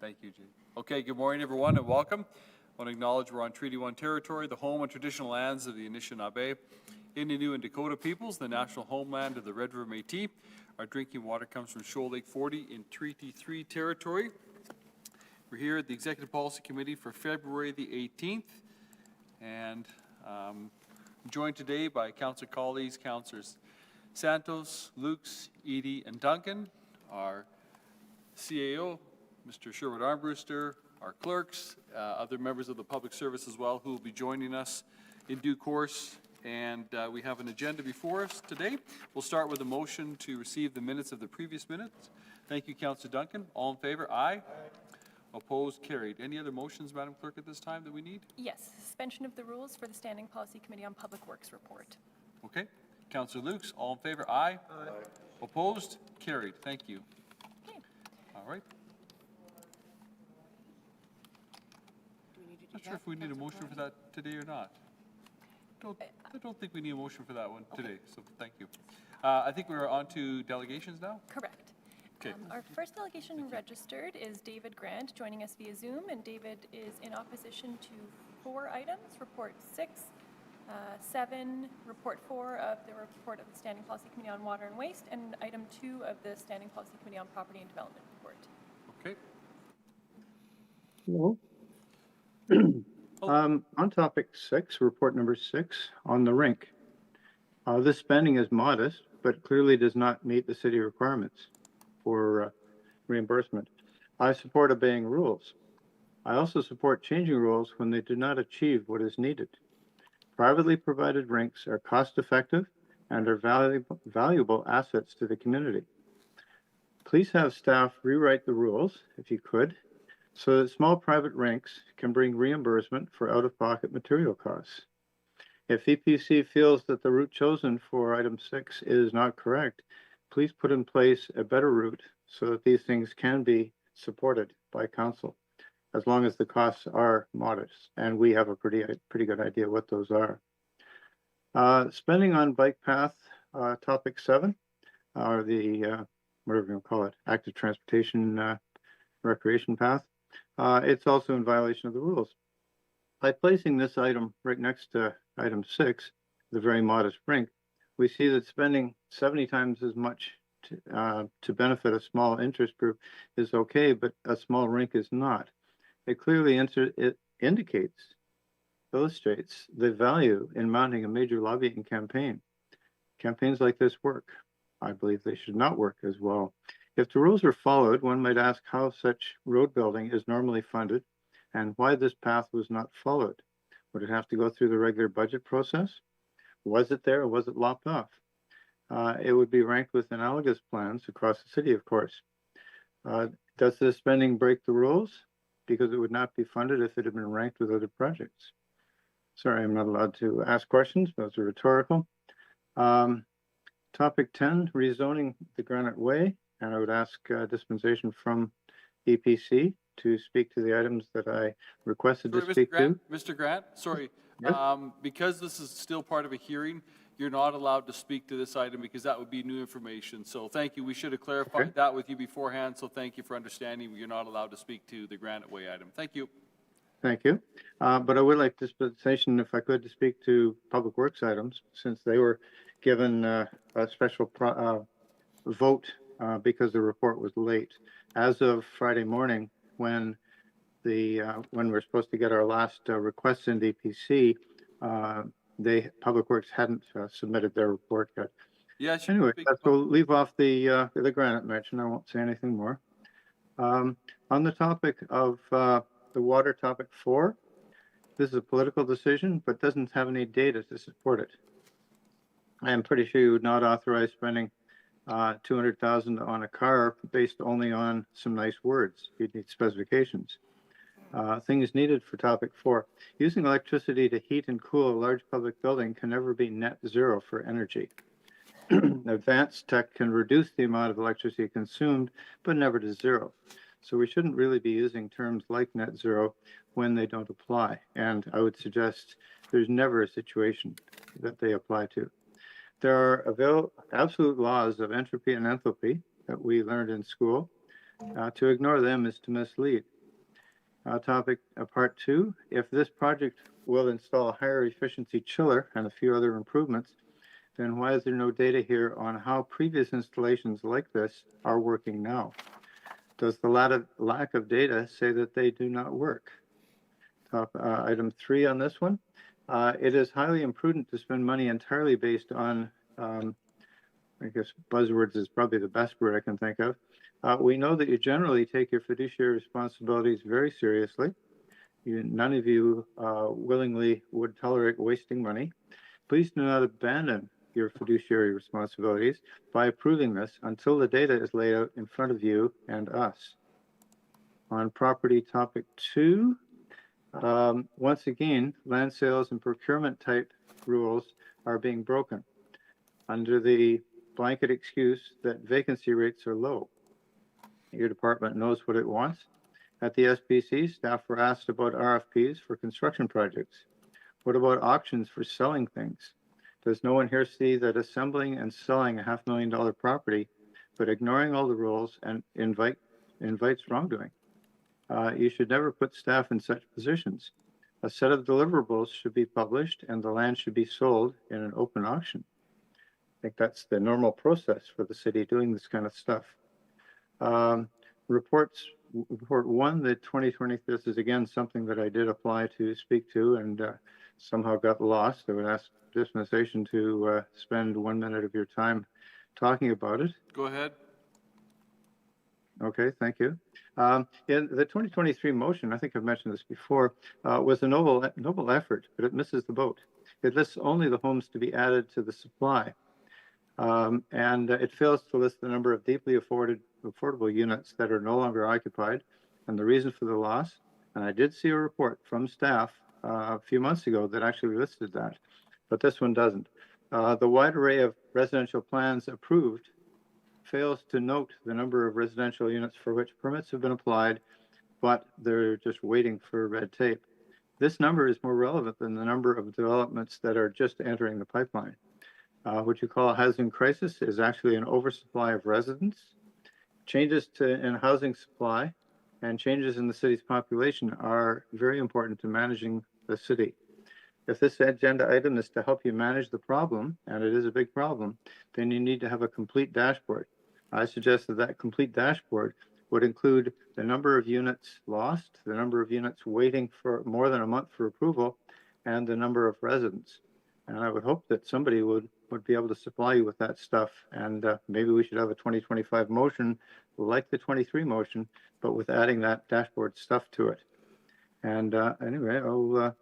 Thank you, Jay. Okay, good morning, everyone, and welcome. I want to acknowledge we're on Treaty 1 territory, the home and traditional lands of the Anishinaabe, Innu and Dakota peoples, the national homeland of the Red River Métis. Our drinking water comes from Shoal Lake 40 in Treaty 3 territory. We're here at the Executive Policy Committee for February the 18th, and I'm joined today by council colleagues, Councillors Santos, Lukes, Edie, and Duncan, our CAO, Mr. Sherwood Armbruster, our clerks, other members of the public service as well who will be joining us in due course. And we have an agenda before us today. We'll start with a motion to receive the minutes of the previous minutes. Thank you, Councillor Duncan. All in favor? Aye. Opposed? Carried. Any other motions, Madam Clerk, at this time that we need? Yes, suspension of the rules for the Standing Policy Committee on Public Works report. Okay. Councillor Lukes, all in favor? Aye. Aye. Opposed? Carried. Thank you. Okay. All right. Not sure if we need a motion for that today or not. I don't think we need a motion for that one today, so thank you. I think we're on to delegations now? Correct. Okay. Our first delegation registered is David Grant, joining us via Zoom, and David is in opposition to 4 items, Report 6, 7, Report 4 of the report of the Standing Policy Committee on Water and Waste, and Item 2 of the Standing Policy Committee on Property and Development report. Okay. Hello. On topic 6, report number 6 on the rink. This spending is modest, but clearly does not meet the city requirements for reimbursement. I support obeying rules. I also support changing rules when they do not achieve what is needed. Privately provided rinks are cost effective and are valuable assets to the community. Please have staff rewrite the rules, if you could, so that small private rinks can bring reimbursement for out-of-pocket material costs. If EPC feels that the route chosen for item 6 is not correct, please put in place a better route so that these things can be supported by council, as long as the costs are modest, and we have a pretty good idea what those are. Spending on bike path, topic 7, or the, whatever you call it, active transportation recreation path. It's also in violation of the rules. By placing this item right next to item 6, the very modest rink, we see that spending 70 times as much to benefit a small interest group is okay, but a small rink is not. It clearly illustrates the value in mounting a major lobbying campaign. Campaigns like this work. I believe they should not work as well. If the rules are followed, one might ask how such road building is normally funded and why this path was not followed. Would it have to go through the regular budget process? Was it there or was it lopped off? It would be ranked with analogous plans across the city, of course. Does this spending break the rules? Because it would not be funded if it had been ranked with other projects. Sorry, I'm not allowed to ask questions. Those are rhetorical. Topic 10, rezoning the Granite Way. And I would ask dispensation from EPC to speak to the items that I requested to speak to. Mr. Grant, sorry. Yes? Because this is still part of a hearing, you're not allowed to speak to this item because that would be new information. So thank you. We should have clarified that with you beforehand. So thank you for understanding. You're not allowed to speak to the Granite Way item. Thank you. Thank you. But I would like dispensation, if I could, to speak to Public Works items, since they were given a special vote because the report was late. As of Friday morning, when we're supposed to get our last requests in DPC, Public Works hadn't submitted their report yet. Yes. Anyway, we'll leave off the Granite mention. I won't say anything more. On the topic of the water, topic 4, this is a political decision, but doesn't have any data to support it. I am pretty sure you would not authorize spending $200,000 on a car based only on some nice words. You'd need specifications. Things needed for topic 4. Using electricity to heat and cool a large public building can never be net zero for energy. Advanced tech can reduce the amount of electricity consumed, but never to zero. So we shouldn't really be using terms like net zero when they don't apply. And I would suggest there's never a situation that they apply to. There are absolute laws of entropy and enthalpy that we learned in school. To ignore them is to mislead. Part 2, if this project will install a higher efficiency chiller and a few other improvements, then why is there no data here on how previous installations like this are working now? Does the lack of data say that they do not work? Item 3 on this one. It is highly imprudent to spend money entirely based on, I guess buzzwords is probably the best word I can think of. We know that you generally take your fiduciary responsibilities very seriously. None of you willingly would tolerate wasting money. Please do not abandon your fiduciary responsibilities by approving this until the data is laid out in front of you and us. On property topic 2, once again, land sales and procurement type rules are being broken under the blanket excuse that vacancy rates are low. Your department knows what it wants. At the SPC, staff were asked about RFPs for construction projects. What about auctions for selling things? Does no one here see that assembling and selling a $500,000 property, but ignoring all the rules and invites wrongdoing? You should never put staff in such positions. A set of deliverables should be published and the land should be sold in an open auction. I think that's the normal process for the city doing this kind of stuff. Report 1, the 2020, this is again something that I did apply to speak to and somehow got lost. I would ask dispensation to spend 1 minute of your time talking about it. Go ahead. Okay, thank you. In the 2023 motion, I think I've mentioned this before, was a noble effort, but it misses the boat. It lists only the homes to be added to the supply. And it fails to list the number of deeply affordable units that are no longer occupied and the reason for the loss. And I did see a report from staff a few months ago that actually listed that, but this one doesn't. The wide array of residential plans approved fails to note the number of residential units for which permits have been applied, but they're just waiting for red tape. This number is more relevant than the number of developments that are just entering the pipeline. What you call a housing crisis is actually an oversupply of residents. Changes in housing supply and changes in the city's population are very important to managing the city. If this agenda item is to help you manage the problem, and it is a big problem, then you need to have a complete dashboard. I suggest that complete dashboard would include the number of units lost, the number of units waiting for more than a month for approval, and the number of residents. And I would hope that somebody would be able to supply you with that stuff. And maybe we should have a 2025 motion like the 23 motion, but with adding that dashboard stuff to it. And anyway, I'll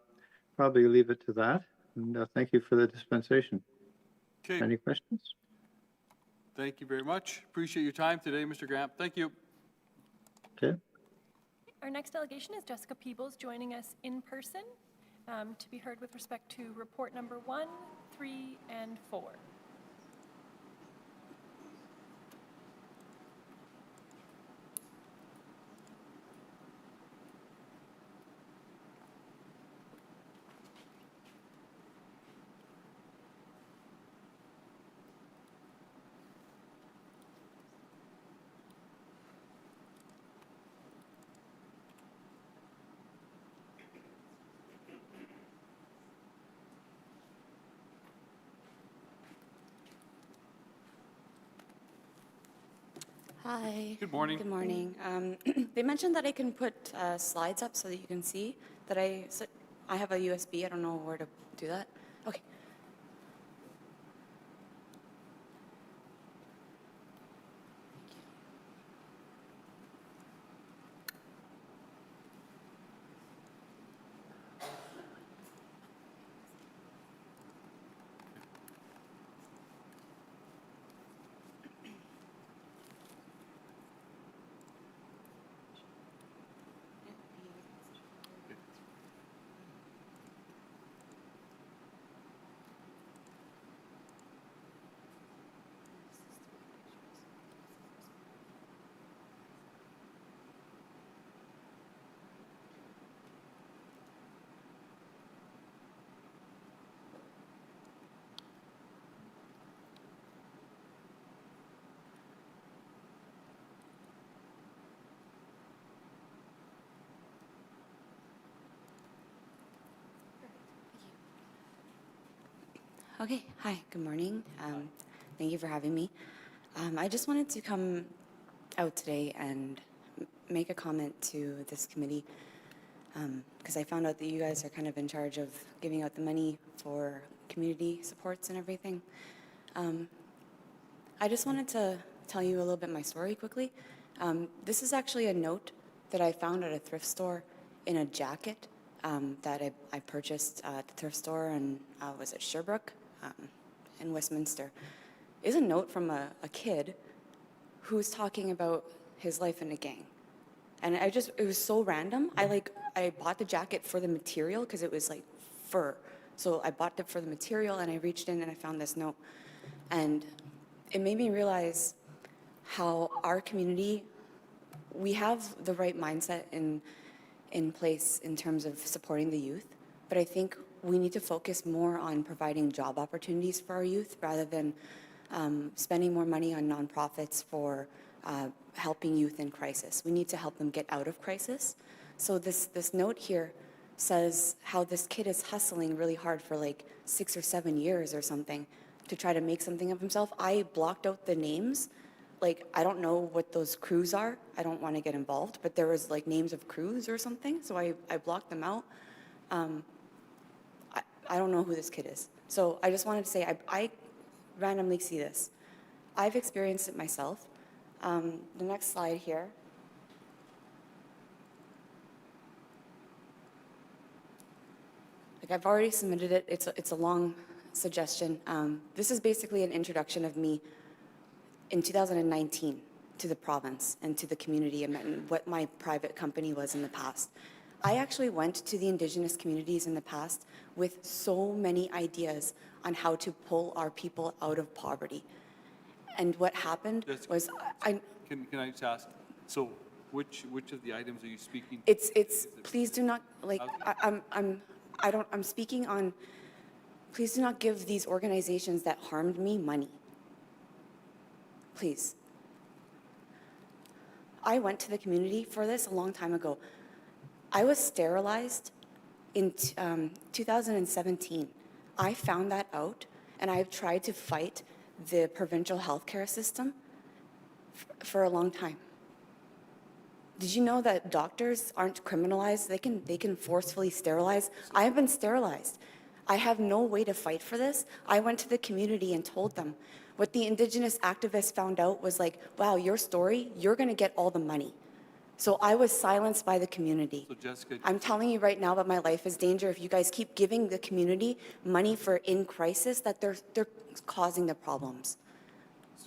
probably leave it to that. And thank you for the dispensation. Okay. Any questions? Thank you very much. Appreciate your time today, Mr. Gramp. Thank you. Okay. Our next delegation is Jessica Peebles joining us in person to be heard with respect to report number 1, 3, and 4. Hi. Good morning. Good morning. They mentioned that I can put slides up so that you can see that I have a USB. I don't know where to do that. Okay. Okay, hi, good morning. Thank you for having me. I just wanted to come out today and make a comment to this committee because I found out that you guys are kind of in charge of giving out the money for community supports and everything. I just wanted to tell you a little bit my story quickly. This is actually a note that I found at a thrift store in a jacket that I purchased at the thrift store and was at Sherbrooke in Westminster. Is a note from a kid who was talking about his life in a gang. And it was so random. I bought the jacket for the material because it was like fur. So I bought it for the material and I reached in and I found this note. And it made me realize how our community, we have the right mindset in place in terms of supporting the youth, but I think we need to focus more on providing job opportunities for our youth rather than spending more money on nonprofits for helping youth in crisis. We need to help them get out of crisis. So this note here says how this kid is hustling really hard for like 6 or 7 years or something to try to make something of himself. I blocked out the names. Like, I don't know what those crews are. I don't want to get involved, but there was like names of crews or something, so I blocked them out. I don't know who this kid is. So I just wanted to say, I randomly see this. I've experienced it myself. The next slide here. Like, I've already submitted it. It's a long suggestion. This is basically an introduction of me in 2019 to the province and to the community and what my private company was in the past. I actually went to the Indigenous communities in the past with so many ideas on how to pull our people out of poverty. And what happened Jessica, was Can I just ask, so which of the items are you speaking? it's please do not, like, I'm speaking on, please do not give these organizations that harmed me money. Please. I went to the community for this a long time ago. I was sterilized in 2017. I found that out, and I've tried to fight the provincial healthcare system for a long time. Did you know that doctors aren't criminalized? They can forcefully sterilize. I have been sterilized. I have no way to fight for this. I went to the community and told them. What the Indigenous activists found out was like, wow, your story, you're going to get all the money. So I was silenced by the community. So Jessica, I'm telling you right now that my life is danger if you guys keep giving the community money for in crisis, that they're causing the problems.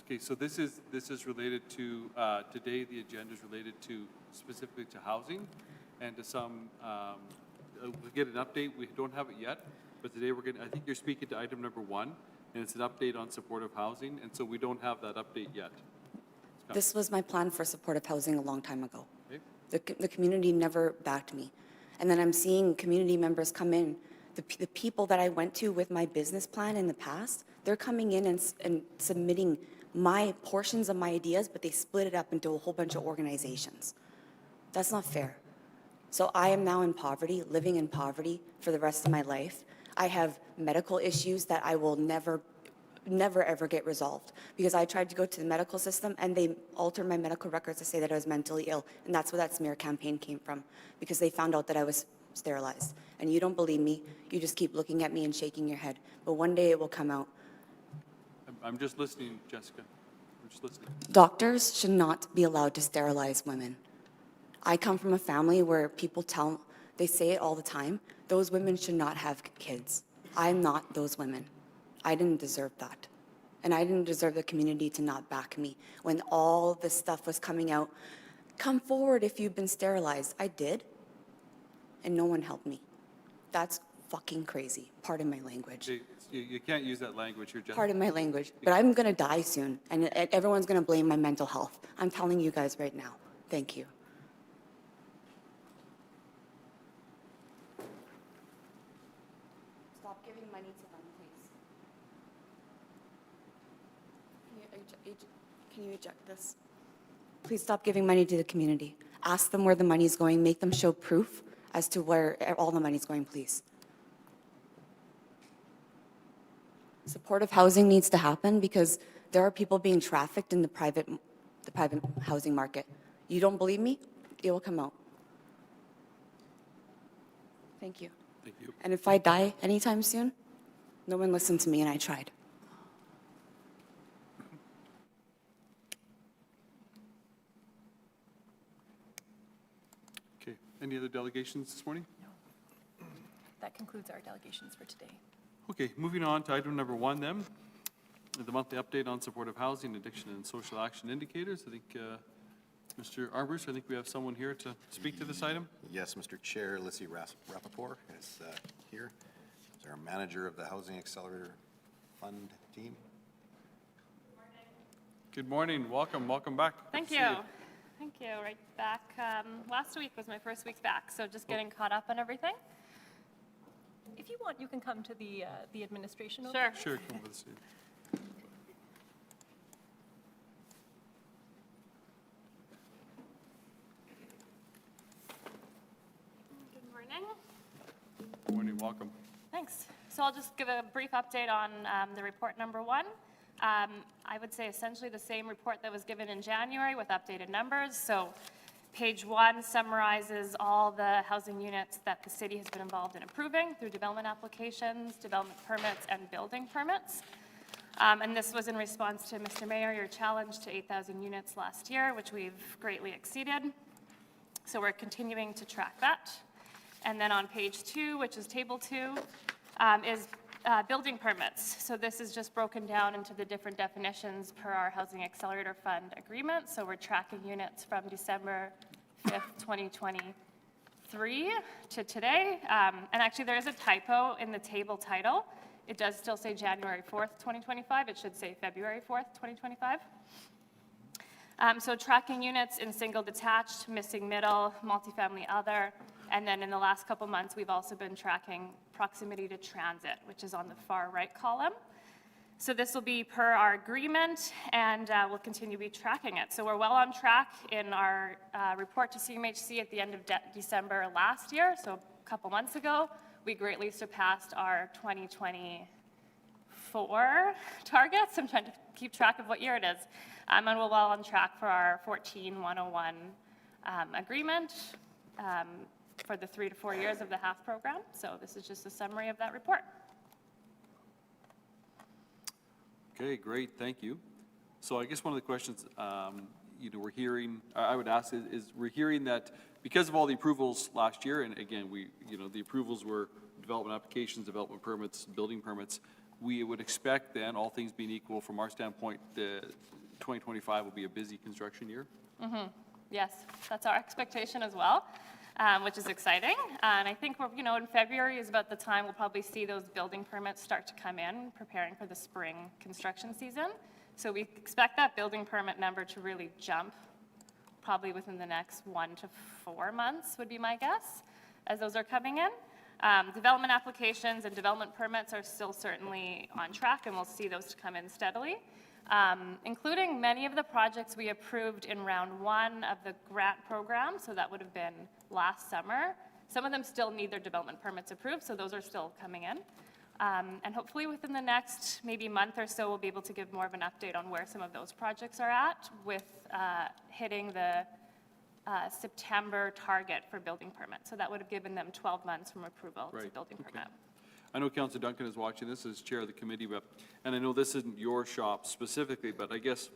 okay, so this is related to, today the agenda is related to specifically to housing and to some, we'll get an update, we don't have it yet, but today I think you're speaking to item number 1, and it's an update on supportive housing, and so we don't have that update yet. This was my plan for supportive housing a long time ago. Okay. The community never backed me. And then I'm seeing community members come in. The people that I went to with my business plan in the past, they're coming in and submitting my portions of my ideas, but they split it up into a whole bunch of organizations. That's not fair. So I am now in poverty, living in poverty for the rest of my life. I have medical issues that I will never ever get resolved because I tried to go to the medical system and they altered my medical records to say that I was mentally ill, and that's where that smear campaign came from, because they found out that I was sterilized. And you don't believe me, you just keep looking at me and shaking your head, but one day it will come out. I'm just listening, Jessica. I'm just listening. Doctors should not be allowed to sterilize women. I come from a family where people they say it all the time, those women should not have kids. I'm not those women. I didn't deserve that. And I didn't deserve the community to not back me when all this stuff was coming out. Come forward if you've been sterilized. I did. And no one helped me. That's fucking crazy. Pardon my language. You can't use that language here, Jessica. Pardon my language. But I'm going to die soon. And everyone's going to blame my mental health. I'm telling you guys right now. Thank you. Stop giving money to them, please. Can you eject this? Please stop giving money to the community. Ask them where the money is going. Make them show proof as to where all the money is going, please. Supportive housing needs to happen because there are people being trafficked in the private housing market. You don't believe me? It will come out. Thank you. Thank you. And if I die anytime soon, no one listened to me and I tried. Okay, any other delegations this morning? That concludes our delegations for today. Okay, moving on to item number 1 then, the monthly update on supportive housing, addiction, and social action indicators. I think, Mr. Armbruster, I think we have someone here to speak to this item. Yes, Mr. Chair, Lissy Rappaport is here. Is our manager of the Housing Accelerator Fund team. Good morning, welcome back. Good Thank to see you. Thank you. Right back. Last week was my first week back, so just getting caught up on everything. If you want, you can come to the administration. Sure. Sure, come over the seat. Good morning. Good morning, welcome. Thanks. So I'll just give a brief update on the report number 1. I would say essentially the same report that was given in January with updated numbers. So page 1 summarizes all the housing units that the city has been involved in approving through development applications, development permits, and building permits. And this was in response to, Mr. Mayor, your challenge to 8,000 units last year, which we've greatly exceeded. So we're continuing to track that. And then on page 2, which is table 2, is building permits. So this is just broken down into the different definitions per our Housing Accelerator Fund agreement. So we're tracking units from December 5th, 2023 to today. And actually there is a typo in the table title. It does still say January 4th, 2025. It should say February 4th, 2025. So tracking units in single detached, missing middle, multifamily other, and then in the last couple months, we've also been tracking proximity to transit, which is on the far right column. So this will be per our agreement, and we'll continue to be tracking it. So we're well on track in our report to CMHC at the end of December last year, so a couple months ago. We greatly surpassed our 2024 targets. I'm trying to keep track of what year it is. And we're well on track for our 14101 agreement for the 3 to 4 years of the HAF program. So this is just a summary of that report. Okay, great, thank you. So I guess one of the questions, we're hearing, I would ask is we're hearing that because of all the approvals last year, and again, the approvals were development applications, development permits, building permits, we would expect then, all things being equal from our standpoint, the 2025 will be a busy construction year? Yes, that's our expectation as well, which is exciting. And I think we're, in February is about the time we'll probably see those building permits start to come in, preparing for the spring construction season. So we expect that building permit number to really jump probably within the next 1 to 4 months would be my guess, as those are coming in. Development applications and development permits are still certainly on track, and we'll see those come in steadily. Including many of the projects we approved in round 1 of the grant program, so that would have been last summer. Some of them still need their development permits approved, so those are still coming in. And hopefully within the next maybe month or so, we'll be able to give more of an update on where some of those projects are at with hitting the September target for building permits. So that would have given them 12 months from approval to building permit. I know Councillor Duncan is watching this as chair of the committee, and I know this isn't your shop specifically, but I guess,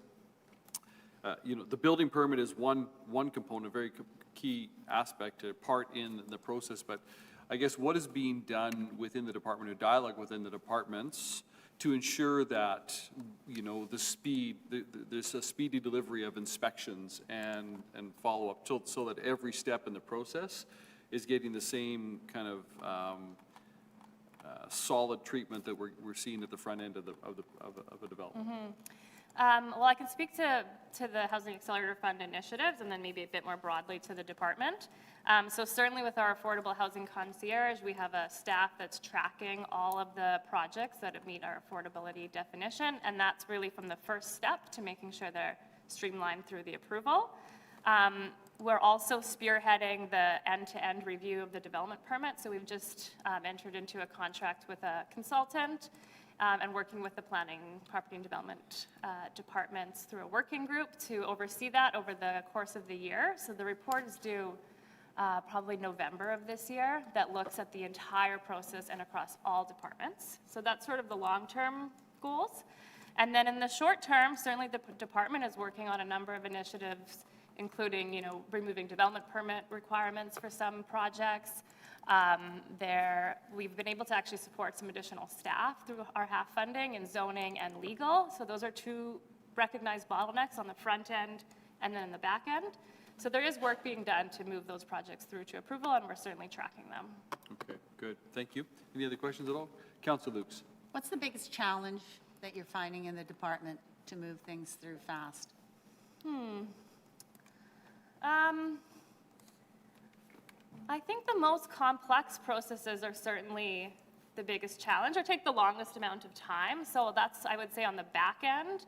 the building permit is one component, very key aspect to part in the process, but I guess what is being done within the department, or dialogue within the departments to ensure that, there's a speedy delivery of inspections and follow-up so that every step in the process is getting the same kind of solid treatment that we're seeing at the front end of a development. Well, I can speak to the Housing Accelerator Fund initiatives and then maybe a bit more broadly to the department. So certainly with our affordable housing concierge, we have a staff that's tracking all of the projects that meet our affordability definition, and that's really from the first step to making sure they're streamlined through the approval. We're also spearheading the end-to-end review of the development permit. So we've just entered into a contract with a consultant and working with the planning, property and development departments through a working group to oversee that over the course of the year. So the report is due probably November of this year, that looks at the entire process and across all departments. So that's sort of the long-term goals. And then in the short term, certainly the department is working on a number of initiatives, including, removing development permit requirements for some projects. We've been able to actually support some additional staff through our half funding in zoning and legal. So those are two recognized bottlenecks on the front end and then in the back end. So there is work being done to move those projects through to approval, and we're certainly tracking them. Okay, good. Thank you. Any other questions at all? Councillor Lukes. What's the biggest challenge that you're finding in the department to move things through fast? I think the most complex processes are certainly the biggest challenge, or take the longest amount of time. So that's, I would say, on the back end.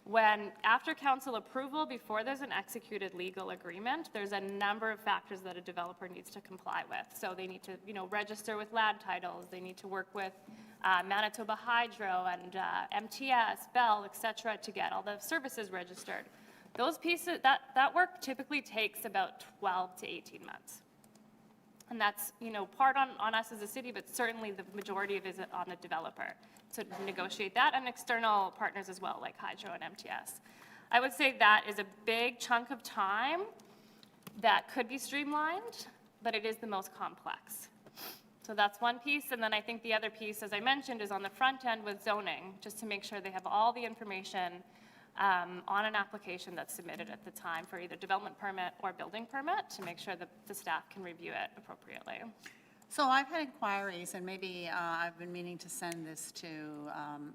When, after council approval, before there's an executed legal agreement, there's a number of factors that a developer needs to comply with. So they need to, register with land titles, they need to work with Manitoba Hydro and MTS, Bell, et cetera, to get all the services registered. Those pieces, that work typically takes about 12 to 18 months. And that's, part on us as a city, but certainly the majority of it is on the developer to negotiate that, and external partners as well, like Hydro and MTS. I would say that is a big chunk of time that could be streamlined, but it is the most complex. So that's one piece, and then I think the other piece, as I mentioned, is on the front end with zoning, just to make sure they have all the information on an application that's submitted at the time for either development permit or building permit, to make sure that the staff can review it appropriately. So I've had inquiries, and maybe I've been meaning to send this to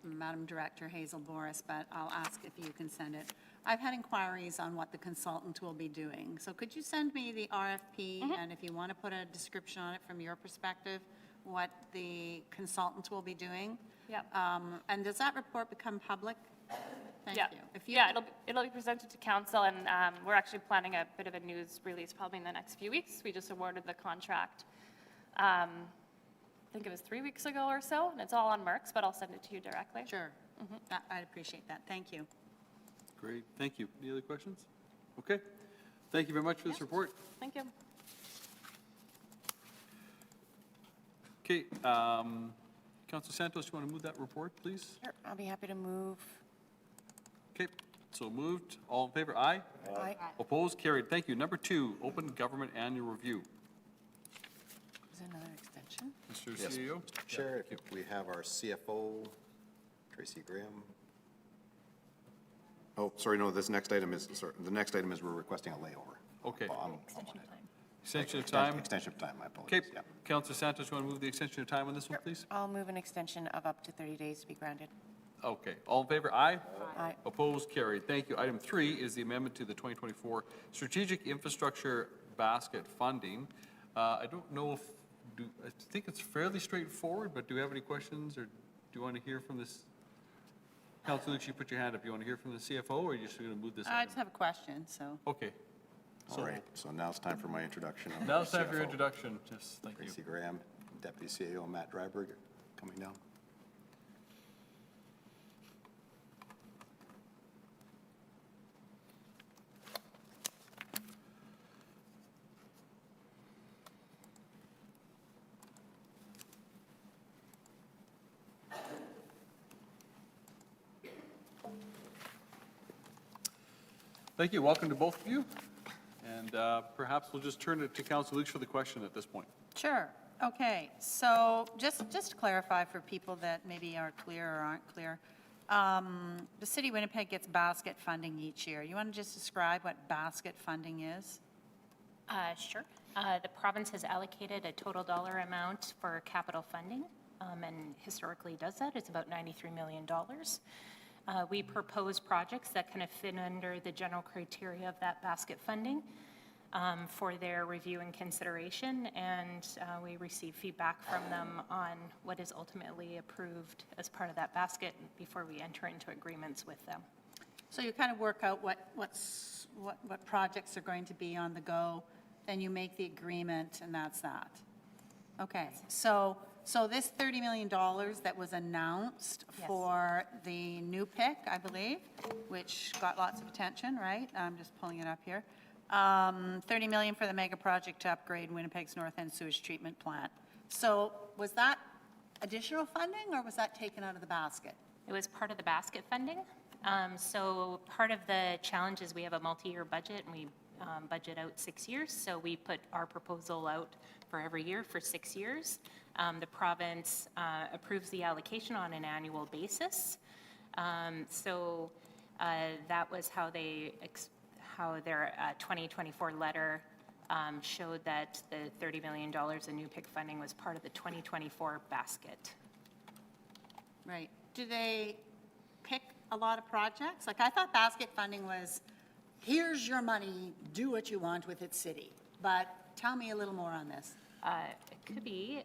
Madam Director Hazel Boris, but I'll ask if you can send it. I've had inquiries on what the consultant will be doing. So could you send me the RFP, and if you want to put a description on it from your perspective, what the consultant will be doing? Yep. And does that report become public? Thank Yeah. you. If you Yeah, it'll be presented to council, and we're actually planning a bit of a news release probably in the next few weeks. We just awarded the contract, I think it was 3 weeks ago or so, and it's all on Merck's, but I'll send it to you directly. Sure. I'd appreciate that. Thank you. Great, thank you. Any other questions? Okay. Thank you very much for this report. Thank you. Okay, Councilor Santos, you want to move that report, please? Sure, I'll be happy to move. Okay, so moved. All in favor? Aye. Aye. Opposed? Carried. Thank you. Number 2, Open Government Annual Review. Is there another extension? Mr. Yes, CEO? Mr. Chair, we have our CFO, Tracy Graham. Oh, sorry, no, the next item is we're requesting a layover. Okay. Extension time. Extension of time. Extension of time, my Okay, apologies. Yeah. Councilor Santos, you want to move the extension of time on this one, please? I'll move an extension of up to 30 days to be granted. Okay, all in favor? Aye. Aye. Opposed? Carried. Thank you. Item 3 is the amendment to the 2024 Strategic Infrastructure Basket Funding. I don't know if, I think it's fairly straightforward, but do you have any questions, or do you want to hear from this? Councilor Lukes, you put your hand up. You want to hear from the CFO, or are you just going to move this I item? just have a question, so. Okay. All right, so now it's time for my introduction. of Now it's time for your CFO. introduction. Just thank you. Tracy Graham, Deputy CAO Matt Dryberg coming down. Thank you. Welcome to both of you. And perhaps we'll just turn it to Councilor Lukes for the question at this point. Sure. Okay, so just to clarify for people that maybe are clear or aren't clear, the City of Winnipeg gets basket funding each year. You want to just describe what basket funding is? Sure. The province has allocated a total dollar amount for capital funding, and historically does that. It's about $93 million. We propose projects that kind of fit under the general criteria of that basket funding for their review and consideration, and we receive feedback from them on what is ultimately approved as part of that basket before we enter into agreements with them. So you kind of work out what projects are going to be on the go, then you make the agreement, and that's that. Okay, so So this $30 million that was announced Yes. for the new pick, I believe, which got lots of attention, right? I'm just pulling it up here. 30 million for the mega project to upgrade Winnipeg's North End sewage treatment plant. So was that additional funding, or was that taken out of the basket? It was part of the basket funding. So part of the challenge is we have a multi-year budget, and we budget out 6 years. So we put our proposal out for every year for 6 years. The province approves the allocation on an annual basis. So that was how how their 2024 letter showed that the $30 million in new pick funding was part of the 2024 basket. Right. Do they pick a lot of projects? Like, I thought basket funding was, here's your money, do what you want with it, city. But tell me a little more on this. It could be,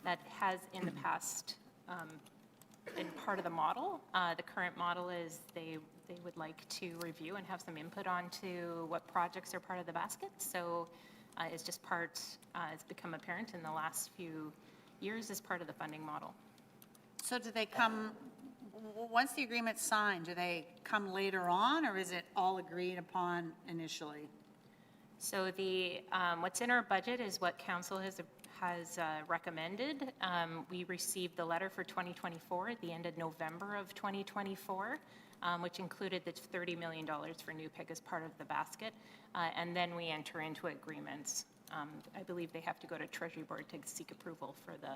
that has in the past been part of the model. The current model is they would like to review and have some input onto what projects are part of the basket. So it's just it's become apparent in the last few years as part of the funding model. So do they come, once the agreement's signed, do they come later on, or is it all agreed upon initially? So what's in our budget is what council has recommended. We received the letter for 2024 at the end of November of 2024, which included the $30 million for new pick as part of the basket. And then we enter into agreements. I believe they have to go to Treasury Board to seek approval for the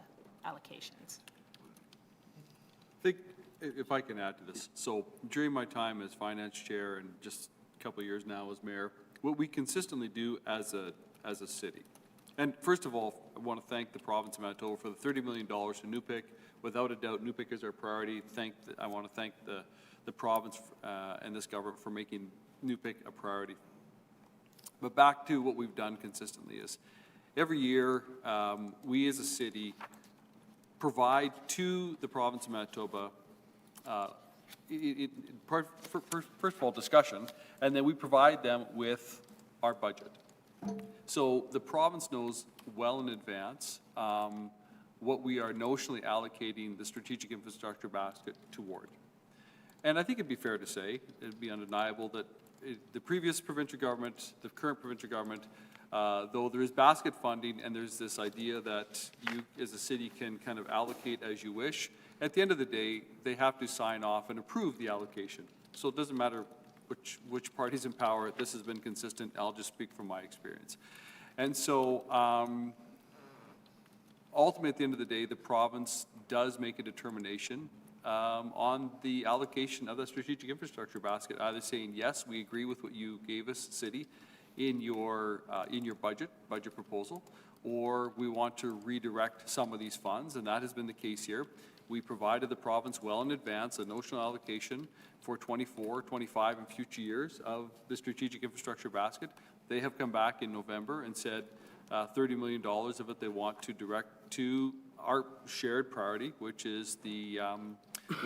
allocations. I think, if I can add to this, so during my time as finance chair and just a couple of years now as mayor, what we consistently do as a city, and first of all, I want to thank the province of Manitoba for the $30 million to Newpick. Without a doubt, Newpick is our priority. I want to thank the province and this government for making Newpick a priority. But back to what we've done consistently is, every year, we as a city provide to the province of Manitoba, first of all, discussion, and then we provide them with our budget. So the province knows well in advance what we are notionally allocating the strategic infrastructure basket toward. And I think it'd be fair to say, it'd be undeniable that the previous provincial government, the current provincial government, though there is basket funding and there's this idea that you as a city can kind of allocate as you wish, at the end of the day, they have to sign off and approve the allocation. So it doesn't matter which party's in power, this has been consistent. I'll just speak from my experience. And so ultimately, at the end of the day, the province does make a determination on the allocation of the strategic infrastructure basket, either saying, yes, we agree with what you gave us, city, in your budget proposal, or we want to redirect some of these funds, and that has been the case here. We provided the province well in advance a notional allocation for 24, 25, and future years of the strategic infrastructure basket. They have come back in November and said $30 million of it they want to direct to our shared priority, which is the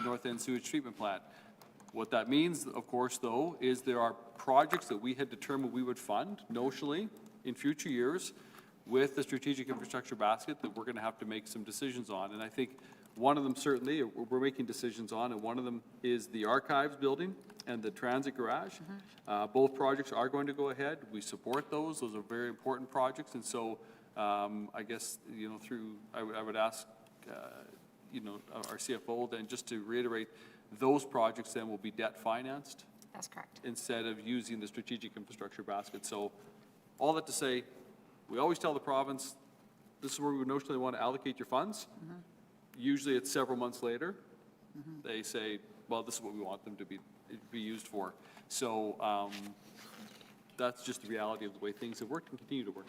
North End sewage treatment plant. What that means, of course, though, is there are projects that we had determined we would fund notionally in future years with the strategic infrastructure basket that we're going to have to make some decisions on. And I think one of them certainly we're making decisions on, and one of them is the archives building and the transit garage. Both projects are going to go ahead. We support those. Those are very important projects. And so I guess, I would ask, our CFO then just to reiterate, those projects then will be debt financed That's correct. instead of using the strategic infrastructure basket. So all that to say, we always tell the province, this is where we notionally want to allocate your funds. Usually it's several months later. They say, well, this is what we want them to be used for. So that's just the reality of the way things have worked and continue to work.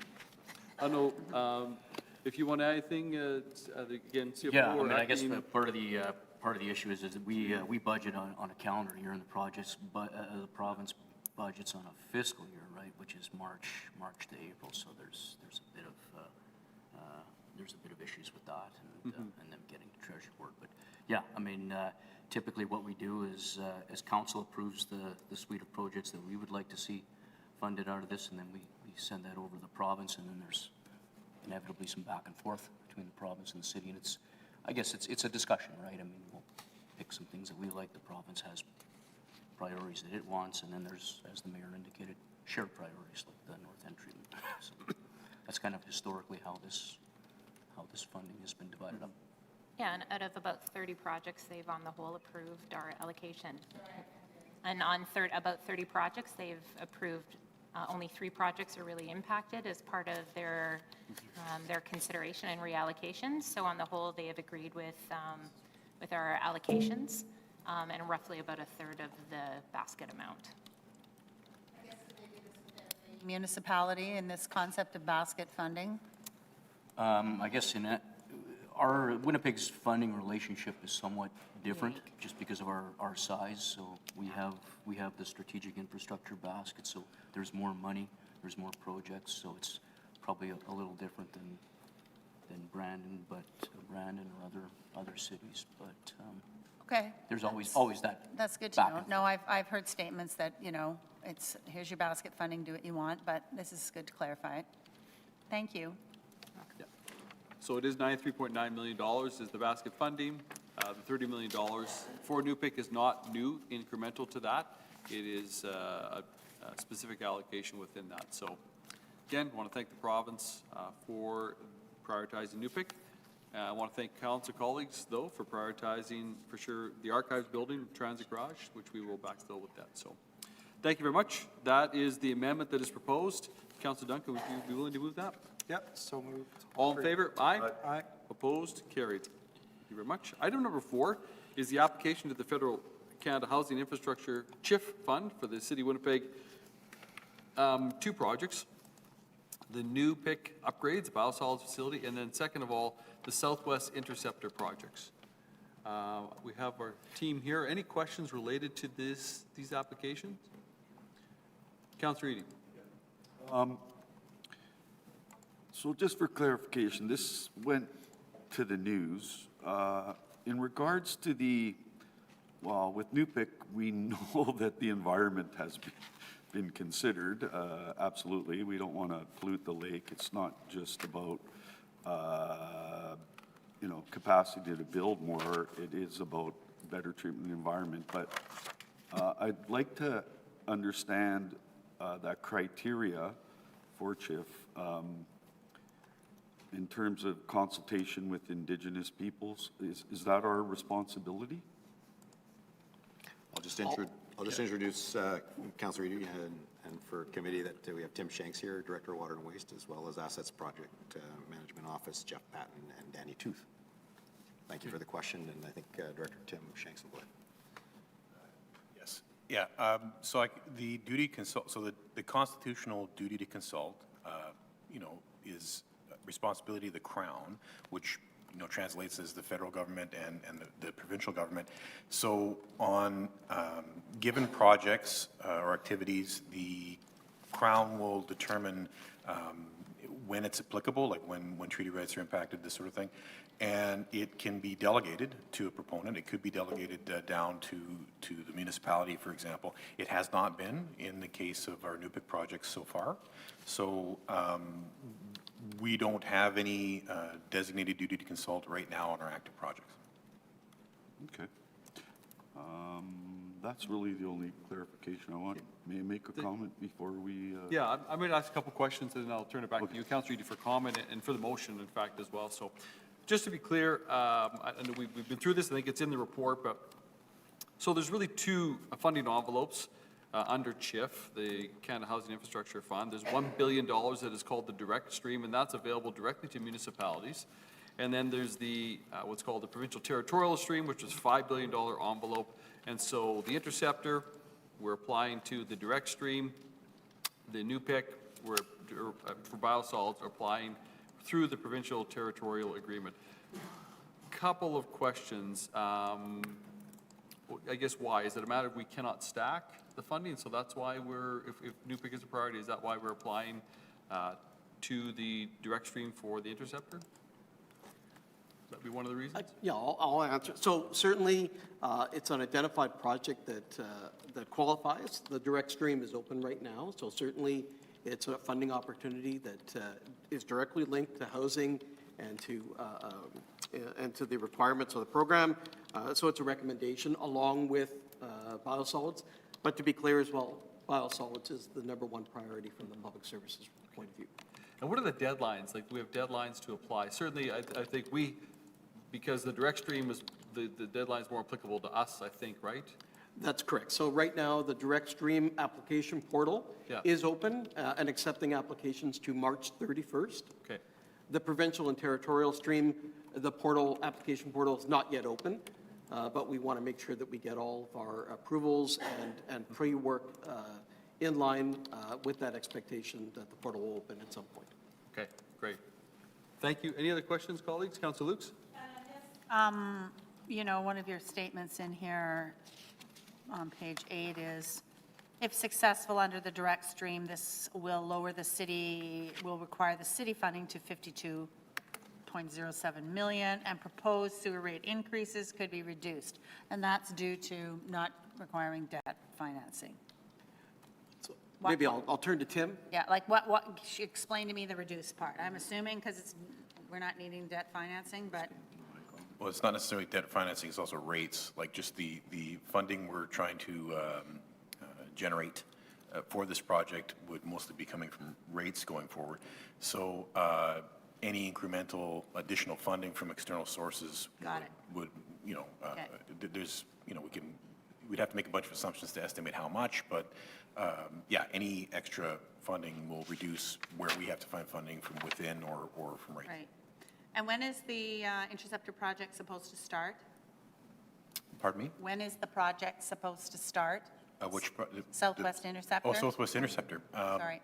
I don't know if you want to add anything, again, CFO. Yeah, I mean, I guess part of the issue is that we budget on a calendar year, and the projects, the province budgets on a fiscal year, right, which is March to April. So there's a bit of issues with that, and them getting to Treasury Board. But yeah, I mean, typically what we do is, as council approves the suite of projects that we would like to see funded out of this, and then we send that over to the province, and then there's inevitably some back and forth between the province and the city, and I guess it's a discussion, right? I mean, we'll pick some things that we like. The province has priorities that it wants, and then there's, as the mayor indicated, shared priorities like the North End treatment. So that's kind of historically how this funding has been divided up. Yeah, and out of about 30 projects, they've on the whole approved our allocation. And on about 30 projects, they've approved, only 3 projects are really impacted as part of their consideration and reallocations. So on the whole, they have agreed with our allocations, and roughly about a third of the basket amount. Municipality in this concept of basket funding? I guess in that, our Winnipeg's funding relationship is somewhat different just because of our size. So we have the strategic infrastructure basket, so there's more money, there's more projects, so it's probably a little different than Brandon, but Brandon or other cities, but Okay. there's always that. That's good to back know. and No, I've heard statements that, you know, it's, here's your basket funding, do what you want, but this is good to clarify it. Thank you. Yeah. So it is $93.9 million is the basket funding. The $30 million for Newpick is not new, incremental to that. It is a specific allocation within that. So again, I want to thank the province for prioritizing Newpick. I want to thank council colleagues, though, for prioritizing, for sure, the archives building, transit garage, which we will backfill with that. So thank you very much. That is the amendment that is proposed. Councilor Duncan, would you be willing to move that? Yep, so moved. All in favor? Aye. Aye. Opposed? Carried. Thank you very much. Item number 4 is the application to the Federal Canada Housing Infrastructure CHIF Fund for the City of Winnipeg. 2 projects. The new PIC upgrades, biosolids facility, and then second of all, the Southwest Interceptor projects. We have our team here. Any questions related to these applications? Councilor Eadie. So just for clarification, this went to the news. In regards to with Newpick, we know that the environment has been considered, absolutely. We don't want to pollute the lake. It's not just about, capacity to build more. It is about better treatment of the environment. But I'd like to understand that criteria for CHIF in terms of consultation with Indigenous peoples. Is that our responsibility? I'll just introduce Councilor Eadie, and for committee that we have Tim Shanks here, Director of Water and Waste, as well as Assets Project Management Office, Jeff Patton and Danny Tooth. Thank you for the question, and I think Director Tim Shanks will go ahead. Yes. Yeah. So the duty consult. So the constitutional duty to consult, is responsibility of the Crown, which translates as the federal government and the provincial government. So on given projects or activities, the Crown will determine when it's applicable, like when treaty rights are impacted, this sort of thing. And it can be delegated to a proponent. It could be delegated down to the municipality, for example. It has not been in the case of our Newpick projects so far. So we don't have any designated duty to consult right now on our active projects. Okay. That's really the only clarification I want. May I make a comment before we? Yeah, I'm going to ask a couple questions, and then I'll turn it back to you, Councilor Eadie, for comment and for the motion, in fact, as well. So just to be clear, and we've been through this, I think it's in the report, but so there's really 2 funding envelopes under CHIF, the Canada Housing Infrastructure Fund. There's $1 billion that is called the direct stream, and that's available directly to municipalities. And then there's the what's called the provincial territorial stream, which is $5 billion envelope. And so the interceptor, we're applying to the direct stream. The new PIC, we're for biosolids, are applying through the provincial territorial agreement. Couple of questions. I guess why? Is it a matter of we cannot stack the funding? So that's why if Newpick is a priority, is that why we're applying to the direct stream for the interceptor? Would that be one of the reasons? Yeah, I'll answer. So certainly, it's an identified project that qualifies. The direct stream is open right now, so certainly It's a funding opportunity that is directly linked to housing and to the requirements of the program. So it's a recommendation along with biosolids. But to be clear as well, biosolids is the #1 priority from the public services point of view. And what are the deadlines? Like, we have deadlines to apply. Certainly, I think because the direct stream is, the deadline's more applicable to us, I think, right? That's correct. So right now, the direct stream application portal Yeah. is open and accepting applications to March 31st. Okay. The provincial and territorial stream, the application portal is not yet open, but we want to make sure that we get all of our approvals and pre-work in line with that expectation that the portal will open at some point. Okay, great. Thank you. Any other questions, colleagues? Councilor Lukes? You know, one of your statements in here on page 8 is, if successful under the direct stream, this will require the city funding to 52.07 million, and proposed sewer rate increases could be reduced. And that's due to not requiring debt financing. So maybe I'll turn to Tim. Yeah, like explain to me the reduced part. I'm assuming because we're not needing debt financing, but Well, it's not necessarily debt financing, it's also rates, like just the funding we're trying to generate for this project would mostly be coming from rates going forward. So any incremental additional funding from external sources Got it. would, Okay. there's, we'd have to make a bunch of assumptions to estimate how much, but yeah, any extra funding will reduce where we have to find funding from within or from rates. right. And when is the Interceptor project supposed to start? Pardon me? When is the project supposed to start? Which? Southwest Interceptor? Oh, Southwest Interceptor. Sorry.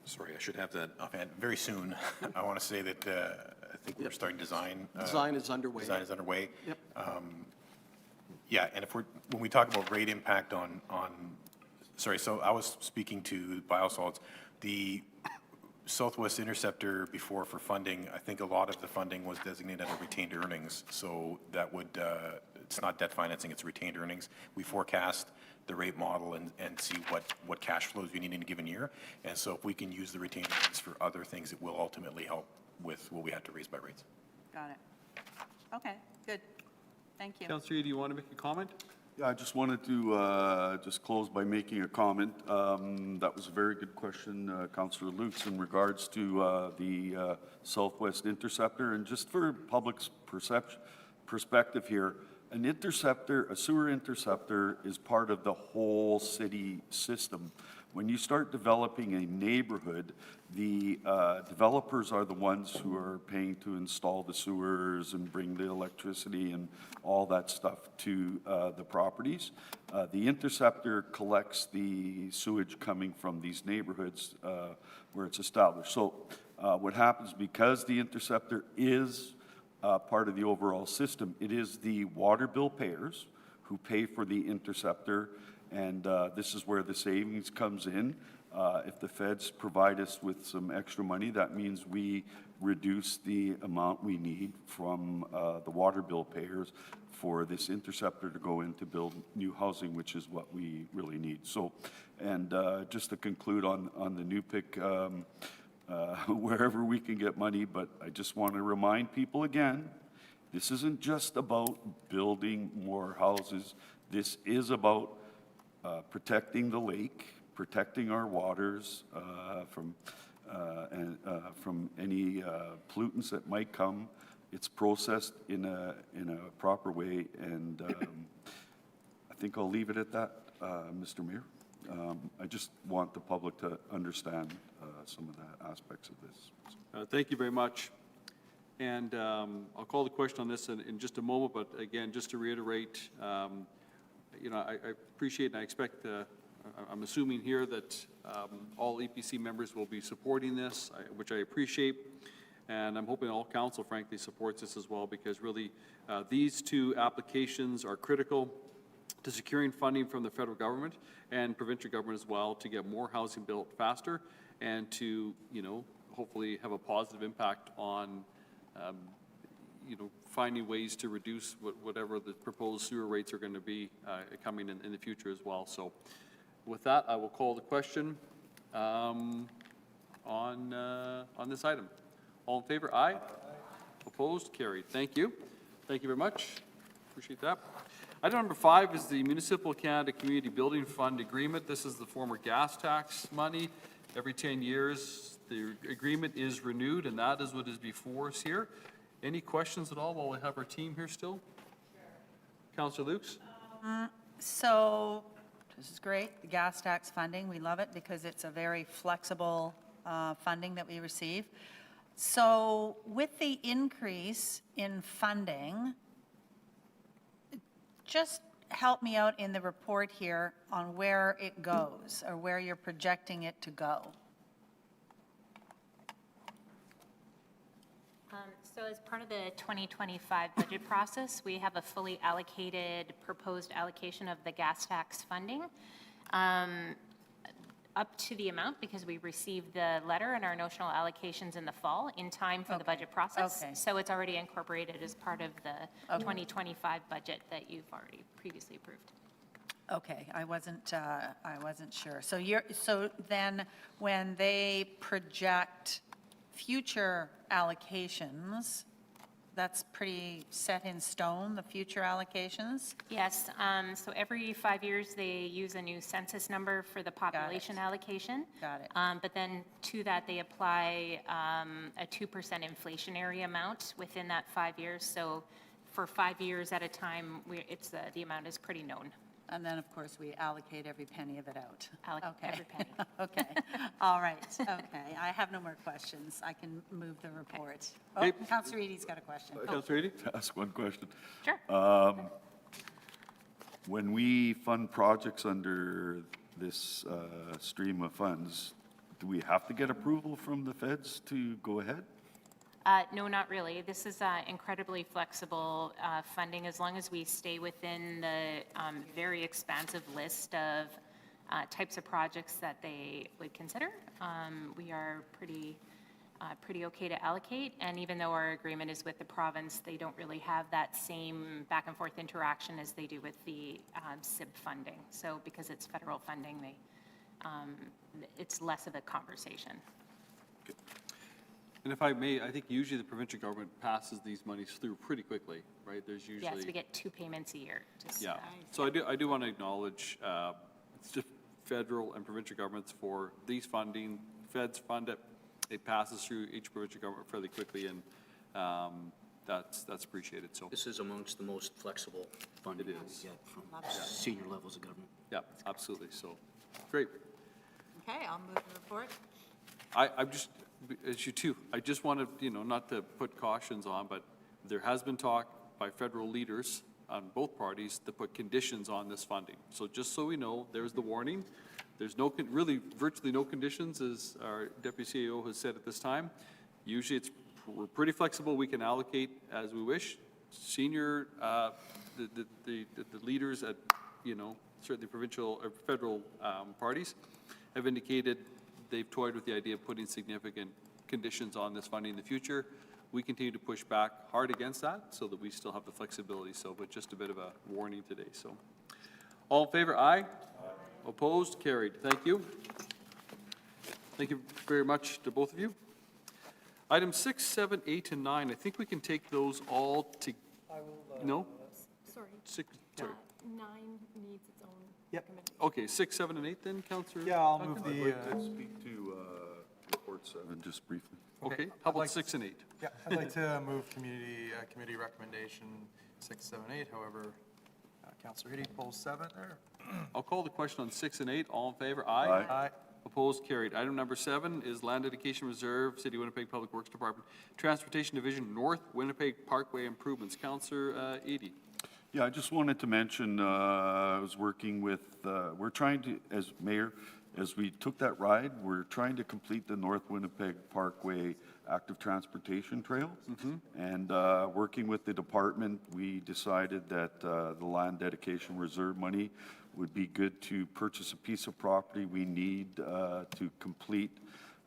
Sorry, I should have that offhand. Very soon. I want to say that I think we're starting design. Design is underway. Design is underway. Yep. Yeah, and when we talk about rate impact sorry, so I was speaking to biosolids. The Southwest Interceptor before for funding, I think a lot of the funding was designated as retained earnings. So that would, it's not debt financing, it's retained earnings. We forecast the rate model and see what cash flows we need in a given year. And so if we can use the retained earnings for other things, it will ultimately help with what we have to raise by rates. Got it. Okay, good. Thank you. Councilor, do you want to make a comment? Yeah, I just wanted to just close by making a comment. That was a very good question, Councillor Lukes, in regards to the Southwest Interceptor. And just for public's perspective here, an interceptor, a sewer interceptor, is part of the whole city system. When you start developing a neighborhood, the developers are the ones who are paying to install the sewers and bring the electricity and all that stuff to the properties. The interceptor collects the sewage coming from these neighborhoods where it's established. So what happens, because the interceptor is part of the overall system, it is the water bill payers who pay for the interceptor, and this is where the savings comes in. If the feds provide us with some extra money, that means we reduce the amount we need from the water bill payers for this interceptor to go in to build new housing, which is what we really need. So, and just to conclude on the NUPIC, wherever we can get money, but I just want to remind people again, this isn't just about building more houses. This is about protecting the lake, protecting our waters from any pollutants that might come. It's processed in a proper way, and I think I'll leave it at that, Mr. Mayor. I just want the public to understand some of the aspects of this. Thank you very much. And I'll call the question on this in just a moment, but again, just to reiterate, I appreciate and I expect, I'm assuming here that all EPC members will be supporting this, which I appreciate. And I'm hoping all council, frankly, supports this as well, because really these two applications are critical to securing funding from the federal government and provincial government as well to get more housing built faster and to, hopefully have a positive impact on, finding ways to reduce whatever the proposed sewer rates are going to be coming in the future as well. So With that, I will call the question on this item. All in favor? Aye. Opposed? Carried. Thank you. Thank you very much. Appreciate that. Item number 5 is the Municipal Canada Community Building Fund Agreement. This is the former gas tax money. Every 10 years, the agreement is renewed, and that is what is before us here. Any questions at all while we have our team here still? Councillor Lukes? So, this is great, the gas tax funding, we love it because it's a very flexible funding that we receive. So with the increase in funding, just help me out in the report here on where it goes, or where you're projecting it to go. So as part of the 2025 budget process, we have a fully allocated, proposed allocation of the gas tax funding up to the amount, because we received the letter and our notional allocations in the fall in time for the budget process. Okay. So it's already incorporated as part of the 2025 budget that you've already previously approved. Okay, I wasn't sure. So then, when they project future allocations, that's pretty set in stone, the future allocations? Yes, so every 5 years, they use a new census number for the population allocation. Got it. But then to that, they apply a 2% inflationary amount within that 5 years. So for 5 years at a time, the amount is pretty known. And then, of course, we allocate every penny of it out. Every penny. Okay, all right, okay. I have no more questions. I can move the report. Oh, Hey. Councillor Eady's got a question. Councillor Eady? Ask one question. Sure. When we fund projects under this stream of funds, do we have to get approval from the feds to go ahead? No, not really. This is incredibly flexible funding, as long as we stay within the very expansive list of types of projects that they would consider. We are pretty okay to allocate, and even though our agreement is with the province, they don't really have that same back and forth interaction as they do with the SIB funding. So because it's federal funding, it's less of a conversation. And if I may, I think usually the provincial government passes these monies through pretty quickly, right? There's usually. Yes, we get 2 payments a year. Yeah, so I do want to acknowledge, it's just federal and provincial governments for these funding. Feds fund it, it passes through each provincial government fairly quickly, and that's appreciated, so. This is amongst the most flexible funding It that we is. get from senior levels of government. Yeah, absolutely, so, great. Okay, I'll move the report. I'm just, as you too, I just wanted, not to put cautions on, but there has been talk by federal leaders on both parties to put conditions on this funding. So just so we know, there's the warning. There's really virtually no conditions, as our Deputy CEO has said at this time. Usually we're pretty flexible. We can allocate as we wish. Senior, the leaders at, certainly provincial or federal parties have indicated they've toyed with the idea of putting significant conditions on this funding in the future. We continue to push back hard against that so that we still have the flexibility. So, but just a bit of a warning today. So, all in favor? Aye. Opposed? Carried. Thank you. Thank you very much to both of you. Items 6, 7, 8, and 9. I think we can take those all to. No? Sorry, 6. Sorry. 9 needs its own. Yep. Okay, 6, 7, and 8 then, Councillor? Yeah, I'll Duncan? move I'd the, like to speak to report 7 just briefly. Okay, Okay, how I'd about like- 6 and 8? yeah, I'd like to move committee recommendation 6, 7, 8. However, Councillor Eady pulls 7 there. I'll call the question on 6 and 8. All in favor? Aye. Aye. Aye. Opposed? Carried. Item number 7 is Land Dedication Reserve, City of Winnipeg Public Works Department, Transportation Division, North Winnipeg Parkway Improvements. Councillor Eady. Yeah, I just wanted to mention, I was working with, we're trying to, as mayor, as we took that ride, we're trying to complete the North Winnipeg Parkway Active Transportation Trails. And working with the department, we decided that the Land Dedication Reserve money would be good to purchase a piece of property we need to complete,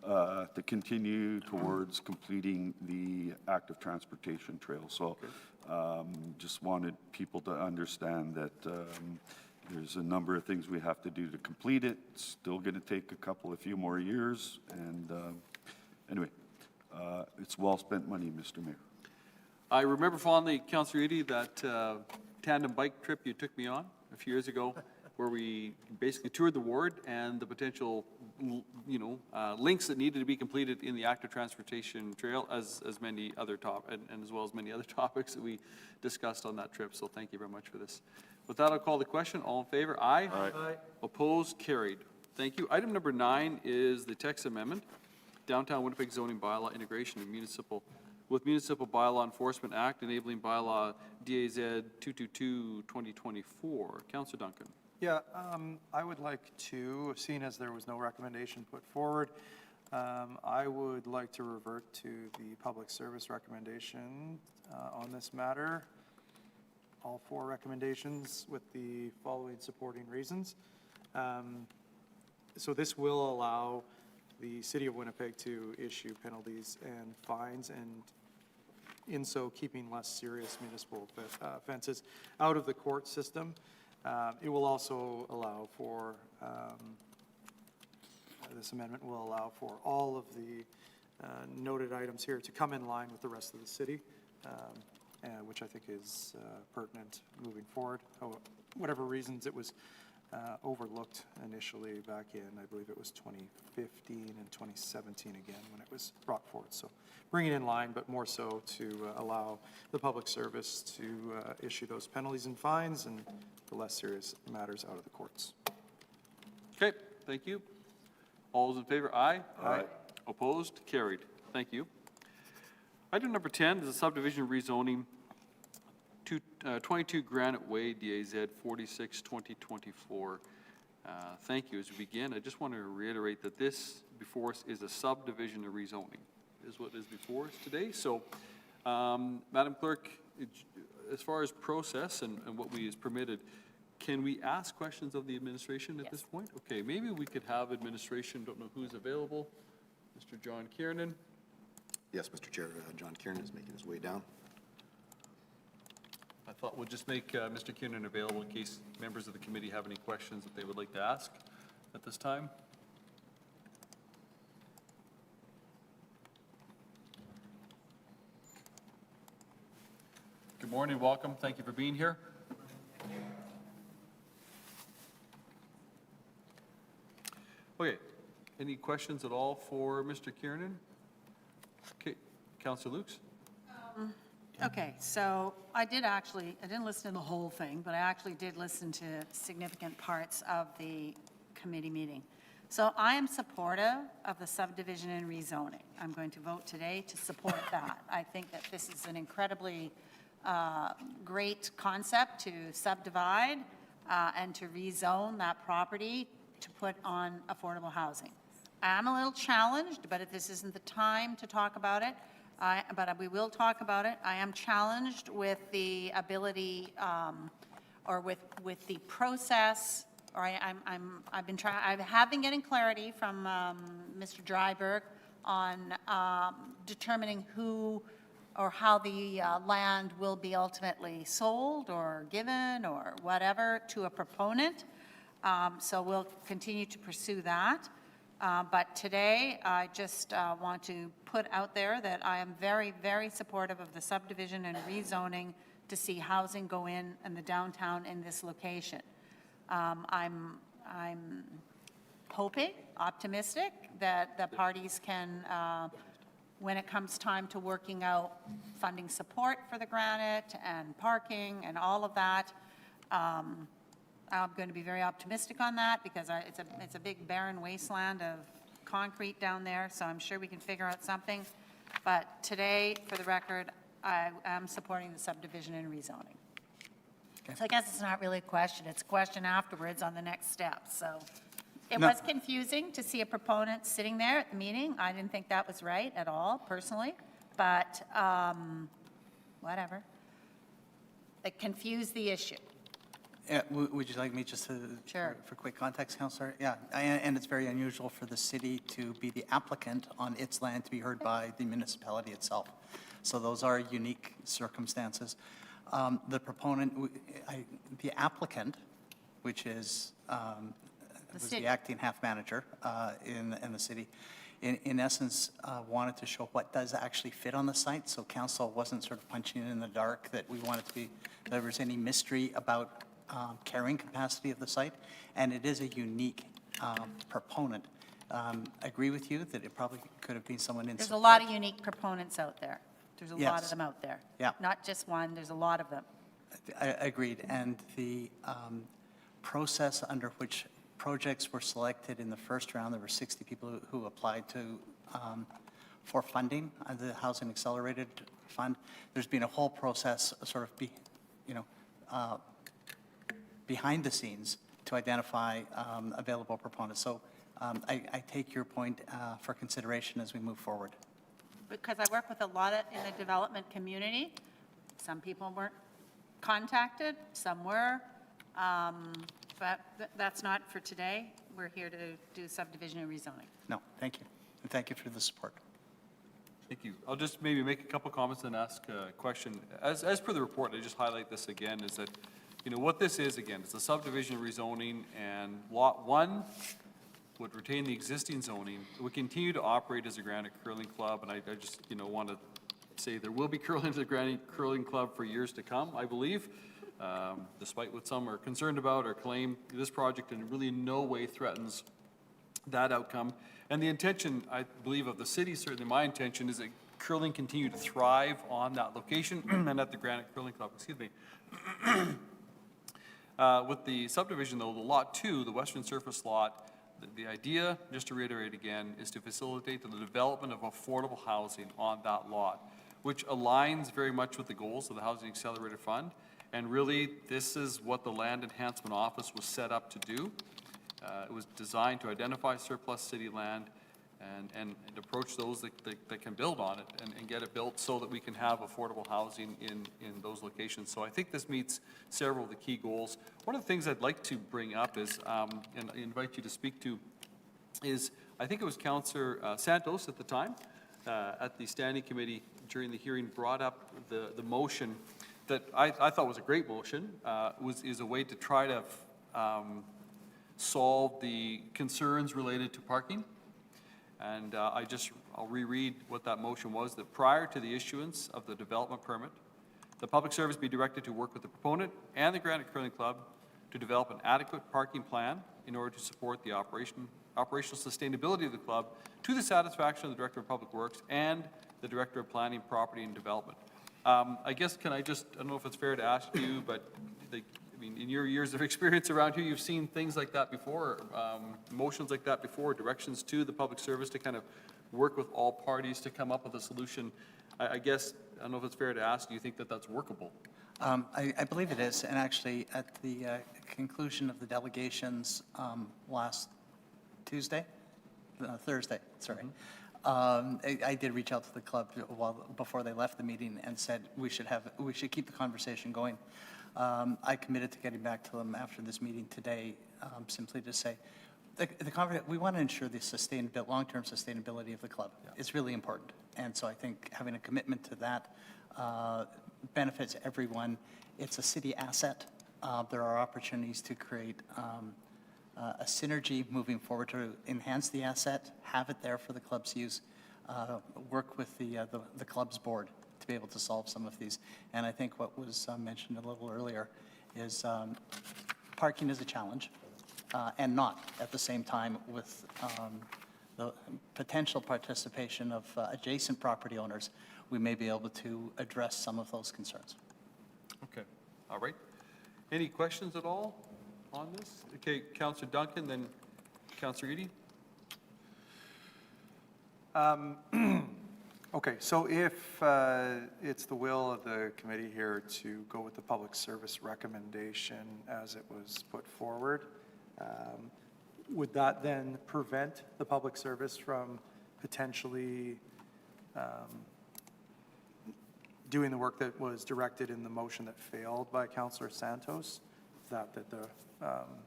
to continue towards completing the active transportation trail. So just wanted people to understand that There's a number of things we have to do to complete it. It's still going to take a few more years. And anyway, it's well-spent money, Mr. Mayor. I remember fondly, Councillor Eady, that tandem bike trip you took me on a few years ago, where we basically toured the ward and the potential, links that needed to be completed in the active transportation trail, as many other and as well as many other topics that we discussed on that trip. So thank you very much for this. With that, I'll call the question. All in favor? Aye. Aye. Opposed? Carried. Thank you. Item number 9 is the text amendment, Downtown Winnipeg zoning bylaw integration of Municipal Bylaw Enforcement Act, enabling bylaw DAZ 222-2024. Councillor Duncan. Yeah, I would like to, seeing as there was no recommendation put forward, I would like to revert to the public service recommendation on this matter. All 4 recommendations with the following supporting reasons. So this will allow the City of Winnipeg to issue penalties and fines, and in so keeping less serious municipal offenses out of the court system. It will also allow for, this amendment will allow for all of the noted items here to come in line with the rest of the city, which I think is pertinent moving forward. Whatever reasons it was overlooked initially back in, I believe it was 2015 and 2017 again when it was brought forward. So bring it in line, but more so to allow the public service to issue those penalties and fines and the less serious matters out of the courts. Okay, thank you. All those in favor? Aye. Aye. Opposed? Carried. Thank you. Item number 10 is a subdivision rezoning 22 Granite Way, DAZ 46-2024. Thank you. As we begin, I just want to reiterate that this before us is a subdivision rezoning, is what is before us today. So, Madam Clerk, as far as process and what we is permitted, can we ask questions of the administration at this point? Okay, maybe we could have administration, don't know who's available. Mr. John Kiernan. Yes, Mr. Chair, John Kieran is making his way down. I thought we'll just make Mr. Kiernan available in case members of the committee have any questions that they would like to ask at this time. Good morning, welcome. Thank you for being here. Okay, any questions at all for Mr. Kiernan? Okay, Councillor Lukes. Okay, so I didn't listen to the whole thing, but I actually did listen to significant parts of the committee meeting. So I am supportive of the subdivision and rezoning. I'm going to vote today to support that. I think that this is an incredibly great concept to subdivide and to rezone that property to put on affordable housing. I'm a little challenged, but if this isn't the time to talk about it, but we will talk about it. I am challenged with the ability, or with the process, or I have been getting clarity from Mr. Dryberg on determining who or how the land will be ultimately sold or given or whatever to a proponent. So we'll continue to pursue that. But today, I just want to put out there that I am very, very supportive of the subdivision and rezoning to see housing go in the downtown in this location. I'm hoping, optimistic, that the parties can, when it comes time to working out funding support for the Granite and parking and all of that, I'm going to be very optimistic on that because it's a big barren wasteland of concrete down there, so I'm sure we can figure out something. But today, for the record, I am supporting the subdivision and rezoning. So I guess it's not really a question, it's a question afterwards on the next step. So it was confusing to see a proponent sitting there at the meeting. I didn't think that was right at all, personally, but whatever. It confused the issue. Yeah, would you like me just to, Sure. for quick context, Councillor? Yeah, and it's very unusual for the city to be the applicant on its land to be heard by the municipality itself. So those are unique circumstances. The proponent, the applicant which is, was city. the acting half manager in the city, in essence, wanted to show what does actually fit on the site. So council wasn't sort of punching in the dark that we wanted to be, that there was any mystery about carrying capacity of the site. And it is a unique proponent. Agree with you that it probably could have been someone in There's a support. lot of unique proponents out there. There's a lot Yes. of them out there. Yeah. Not just one, there's a lot of them. Agreed. And the process under which projects were selected in the first round, there were 60 people who applied to, for funding, the Housing Accelerated Fund. There's been a whole process sort of behind the scenes to identify available proponents. So I take your point for consideration as we move forward. Because I work with a lot in the development community. Some people weren't contacted, some were. But that's not for today. We're here to do subdivision and rezoning. No, thank you. And thank you for the support. Thank you. I'll just maybe make a couple comments and ask a question. As per the report, I just highlight this again, is that, you know, what this is, again, it's a subdivision rezoning, and Lot 1 would retain the existing zoning. It would continue to operate as a Granite Curling Club, and I just, you know, want to say there will be curling at the Granite Curling Club for years to come, I believe. Despite what some are concerned about or claim, this project in really no way threatens that outcome. And the intention, I believe, of the city, certainly my intention, is that curling continue to thrive on that location and at the Granite Curling Club, excuse me. With the subdivision, though, the Lot 2, the western surface lot, the idea, just to reiterate again, is to facilitate the development of affordable housing on that lot, which aligns very much with the goals of the Housing Accelerator Fund. And really, this is what the Land Enhancement Office was set up to do. It was designed to identify surplus city land and approach those that can build on it and get it built so that we can have affordable housing in those locations. So I think this meets several of the key goals. One of the things I'd like to bring up is, and I invite you to speak to, is I think it was Councillor Santos at the time, at the standing committee during the hearing, brought up the motion that I thought was a great motion, is a way to try to solve the concerns related to parking. And I'll reread what that motion was, that prior to the issuance of the development permit, the public service be directed to work with the proponent and the Granite Curling Club to develop an adequate parking plan in order to support the operational sustainability of the club to the satisfaction of the Director of Public Works and the Director of Planning, Property and Development. I guess, I don't know if it's fair to ask you, but in your years of experience around here, you've seen things like that before, motions like that before, directions to the public service to kind of work with all parties to come up with a solution. I guess, I don't know if it's fair to ask, do you think that that's workable? I believe it is, and actually, at the conclusion of the delegations last Thursday, sorry, I did reach out to the club before they left the meeting and said we should keep the conversation going. I committed to getting back to them after this meeting today, simply to say, we want to ensure the long-term sustainability of the club. Yeah. It's really important. And so I think having a commitment to that benefits everyone. It's a city asset. There are opportunities to create a synergy moving forward to enhance the asset, have it there for the club's use, work with the club's board to be able to solve some of these. And I think what was mentioned a little earlier is parking is a challenge, and not at the same time with the potential participation of adjacent property owners, we may be able to address some of those concerns. Okay, all right. Any questions at all on this? Okay, Councillor Duncan, then Councillor Eady. Okay, so if it's the will of the committee here to go with the public service recommendation as it was put forward, would that then prevent the public service from potentially doing the work that was directed in the motion that failed by Councillor Santos, that the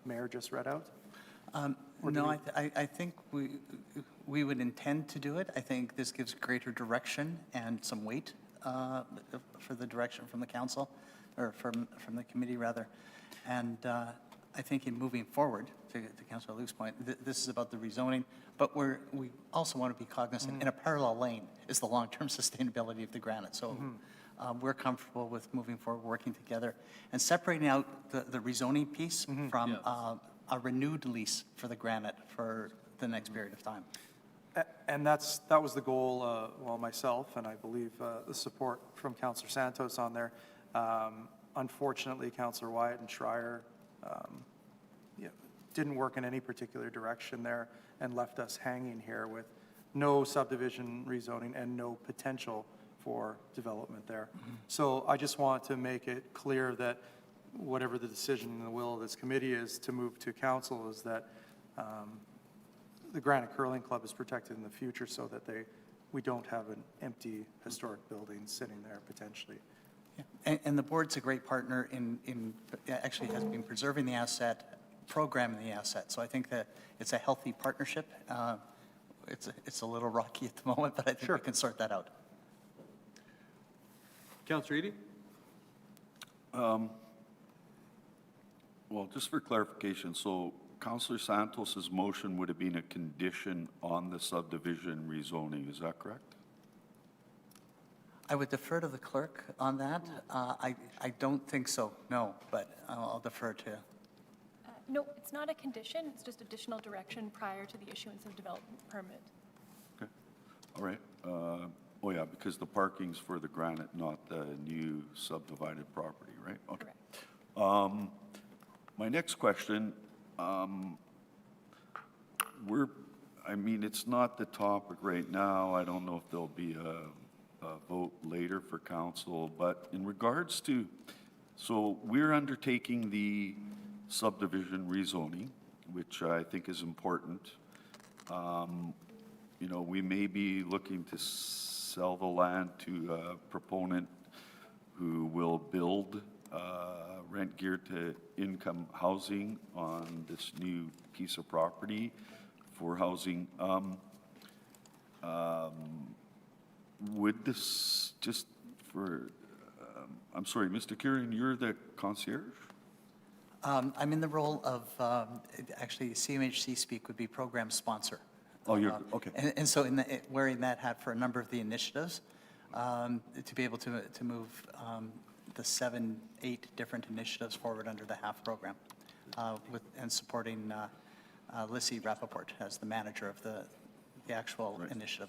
mayor just read out? No, I think we would intend to do it. I think this gives greater direction and some weight for the direction from the council, or from the committee rather. And I think in moving forward, to Councilor Luke's point, this is about the rezoning, but we also want to be cognizant, in a parallel lane is the long-term sustainability of the granite. So we're comfortable with moving forward, working together, and separating out the rezoning piece from a renewed lease for the granite for the next period of time. And that was the goal, well, myself, and I believe the support from Councillor Santos on there. Unfortunately, Councillor Wyatt and Schreier didn't work in any particular direction there and left us hanging here with no subdivision rezoning and no potential for development there. So I just want to make it clear that whatever the decision and the will of this committee is to move to council is that the Granite Curling Club is protected in the future so that we don't have an empty historic building sitting there potentially. And the board's a great partner actually has been preserving the asset, programming the asset. So I think that it's a healthy partnership. It's a little rocky at the moment, but I think we can sort that out. Councillor Eady? Well, just for clarification, so Councillor Santos's motion would have been a condition on the subdivision rezoning, is that correct? I would defer to the clerk on that. I don't think so, no, but I'll defer to. No, it's not a condition, it's just additional direction prior to the issuance of development permit. Okay, all right. Oh yeah, because the parking's for the granite, not the new subdivided property, right? Okay. Correct. My next question, I mean, it's not the topic right now. I don't know if there'll be a vote later for council, but in regards to, so we're undertaking the subdivision rezoning, which I think is important. You know, we may be looking to sell the land to a proponent who will build rent geared to income housing on this new piece of property for housing. Would this, just for, I'm sorry, Mr. Kieran, you're the concierge? I'm in the role of, actually, CMHC speak would be program sponsor. Oh, you're, okay. And so wearing that hat for a number of the initiatives, to be able to move the 7-8 different initiatives forward under the HAF program, and supporting Lissy Rappaport as the manager of the actual initiative.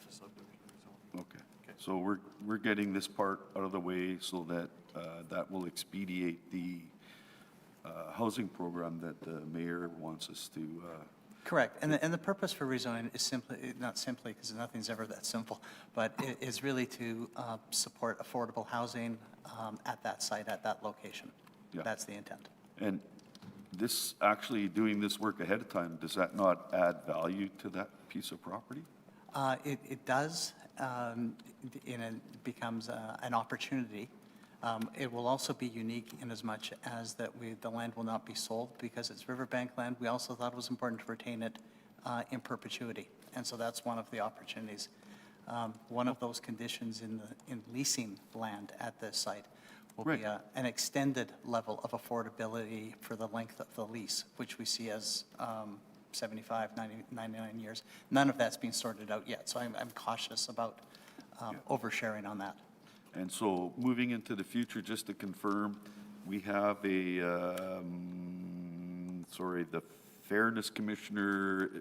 Okay. So we're getting this part out of the way so that that will expedite the housing program that the mayor wants us to. Correct. And the purpose for rezoning is simply, not simply because nothing's ever that simple, but it is really to support affordable housing at that site, at that location. Yeah. That's the intent. And this, actually doing this work ahead of time, does that not add value to that piece of property? It does, it becomes an opportunity. It will also be unique in as much as that the land will not be sold because it's riverbank land. We also thought it was important to retain it in perpetuity. And so that's one of the opportunities. One of those conditions in leasing land at this site will be an extended level of affordability for the length of the lease, which we see as 75, 90, 99 years. None of that's been sorted out yet, so I'm cautious about oversharing on that. And so moving into the future, just to confirm, we have the Fairness Commissioner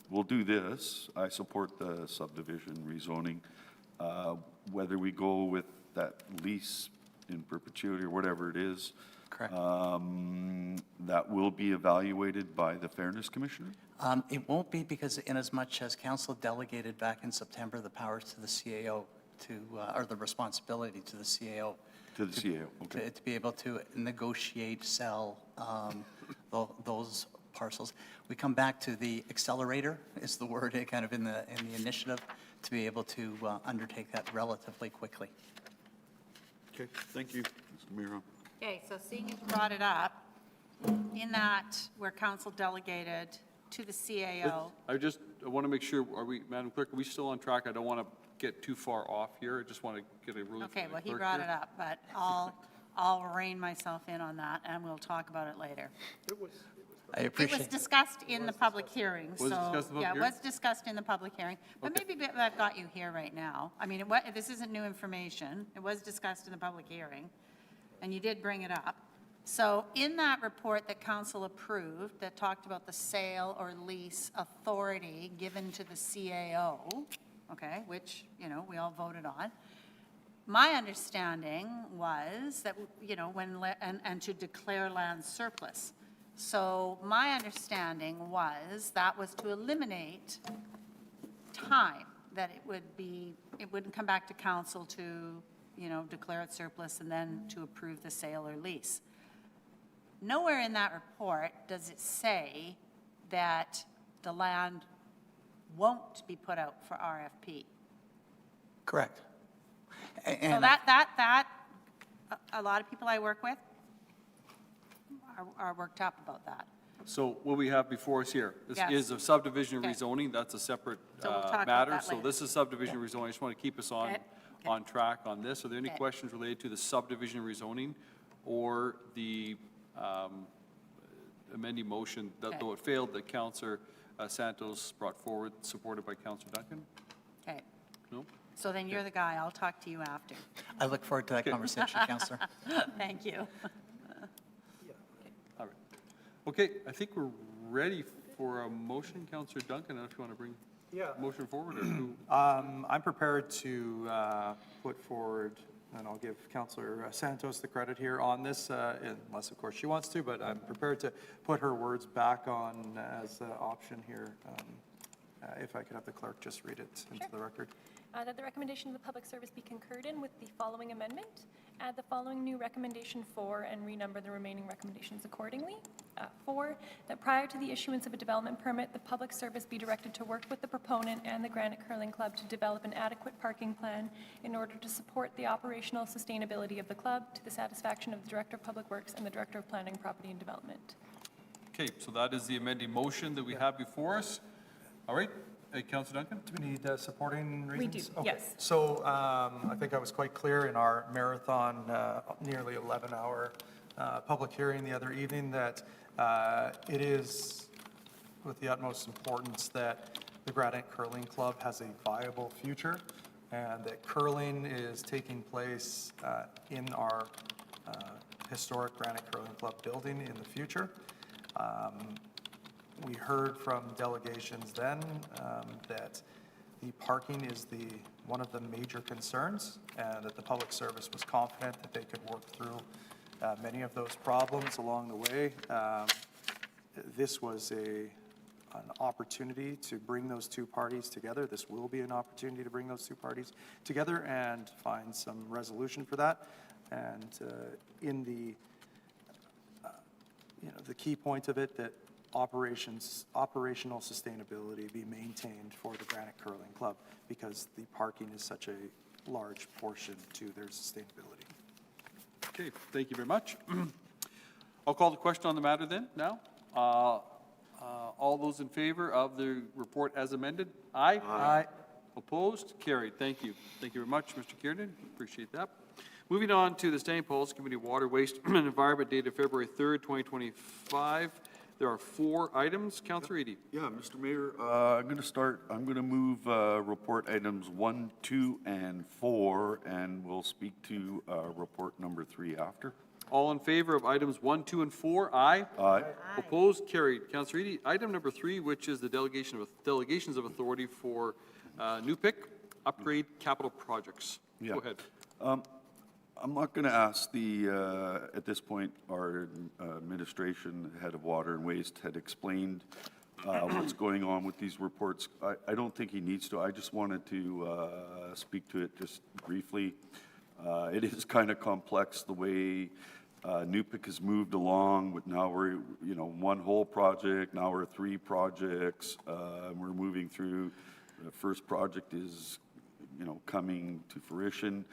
will do this. I support the subdivision rezoning. Whether we go with that lease in perpetuity or whatever it is, correct. That will be evaluated by the Fairness Commissioner? It won't be because in as much as council delegated back in September the powers to the CAO or the responsibility to the CAO. To the CAO, okay. To be able to negotiate, sell those parcels. We come back to the accelerator is the word kind of in the initiative to be able to undertake that relatively quickly. Okay, thank you, Mr. Miro. Okay, so seeing as you brought it up, in that where council delegated to the CAO. I want to make sure, Madam Clerk, are we still on track? I don't want to get too far off here. I just want to get a really. Okay, well, he brought it up, but I'll rein myself in on that, and we'll talk about it later. I It appreciate was discussed in the public hearing, so. Was it discussed in the public Yeah, it hearing? was discussed in the public hearing, but maybe I've got you here right now. I mean, this isn't new information. It was discussed in the public hearing, and you did bring it up. So in that report that council approved, that talked about the sale or lease authority given to the CAO, okay, which, you know, we all voted on, my understanding was that, you know, and to declare land surplus. So my understanding was that was to eliminate time, that it wouldn't come back to council to, you know, declare it surplus and then to approve the sale or lease. Nowhere in that report does it say that the land won't be put out for RFP. Correct. So And that, a lot of people I work with are worked up about that. So what we have before us here, this Yes. is a subdivision Okay. rezoning, that's a separate So we'll talk about matter. that So later. this is subdivision rezoning, I just want to keep us Okay. on track on this. Are there any Okay. questions related to the subdivision rezoning or the amending motion, that Okay. though it failed, that Councillor Santos brought forward, supported by Councillor Duncan? Okay, No? so then you're the guy. I'll talk to you after. I look forward to that conversation, Councillor. Thank you. All right. Okay, I think we're ready for a motion. Councillor Duncan, I don't know if you want to bring a motion forward or who? I'm prepared to put forward, and I'll give Councillor Santos the credit here on this, unless of course she wants to, but I'm prepared to put her words back on as an option here. If I could have the clerk just read it into the record. That the recommendation of the public service be concurred in with the following amendment. Add the following new recommendation 4 and renumber the remaining recommendations accordingly. 4, that prior to the issuance of a development permit, the public service be directed to work with the proponent and the Granite Curling Club to develop an adequate parking plan in order to support the operational sustainability of the club to the satisfaction of the Director of Public Works and the Director of Planning, Property and Development. Okay, so that is the amending motion that we have before us. All right, Councillor Duncan? Do we need supporting reasons? do, Okay. yes. So I think I was quite clear in our marathon, nearly 11-hour public hearing the other evening that it is with the utmost importance that the Granite Curling Club has a viable future and that curling is taking place in our historic Granite Curling Club building in the future. We heard from delegations then that the parking is one of the major concerns, and that the public service was confident that they could work through many of those problems along the way. This was an opportunity to bring those two parties together. This will be an opportunity to bring those two parties together and find some resolution for that. And in the the key point of it, that operational sustainability be maintained for the Granite Curling Club because the parking is such a large portion to their sustainability. Okay, thank you very much. I'll call the question on the matter then, now. All those in favor of the report as amended? Aye? Aye. Opposed? Carried. Thank you. Thank you very much, Mr. Kiernan. Appreciate that. Moving on to the Standing Policy Committee Water, Waste, and Environment dated February 3rd, 2025. There are 4 items. Councillor Eady. Yeah, Mr. Mayor, I'm going to move report items 1, 2, and 4, and we'll speak to report number 3 after. All in favor of items 1, 2, and 4? Aye. Aye. Opposed? Carried. Councillor Eady, item number 3, which is the delegations of authority for NUPIC upgrade capital projects. Yeah. Go ahead. I'm not going to ask at this point, our administration, head of water and waste, had explained what's going on with these reports. I don't think he needs to. I just wanted to speak to it just briefly. It is kind of complex the way NUPIC has moved along with now we're, one whole project, now we're 3 projects. We're moving through, the first project is, coming to fruition.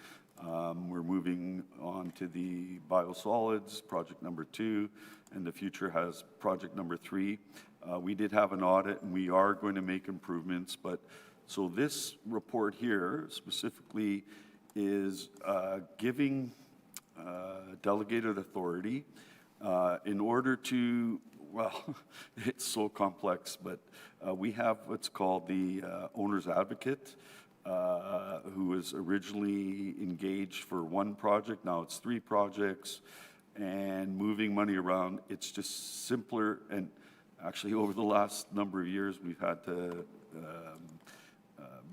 We're moving on to the biosolids, project number 2, and the future has project number 3. We did have an audit and we are going to make improvements, so this report here specifically is giving delegated authority in order to, well, it's so complex, but we have what's called the owner's advocate, who was originally engaged for one project, now it's 3 projects, and moving money around, it's just simpler, and actually over the last number of years, we've had to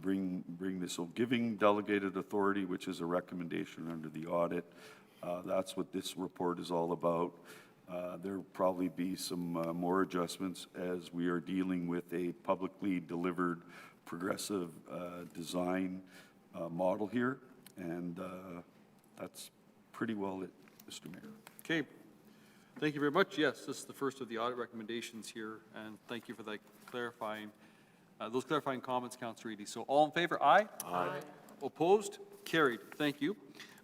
bring this, so giving delegated authority, which is a recommendation under the audit, that's what this report is all about. There'll probably be some more adjustments as we are dealing with a publicly delivered progressive design model here, and that's pretty well it, Mr. Mayor. Okay. Thank you very much. Yes, this is the first of the audit recommendations here, and thank you for that clarifying, those clarifying comments, Councillor Eady. So all in favor, aye? Aye. Opposed? Carried. Thank you.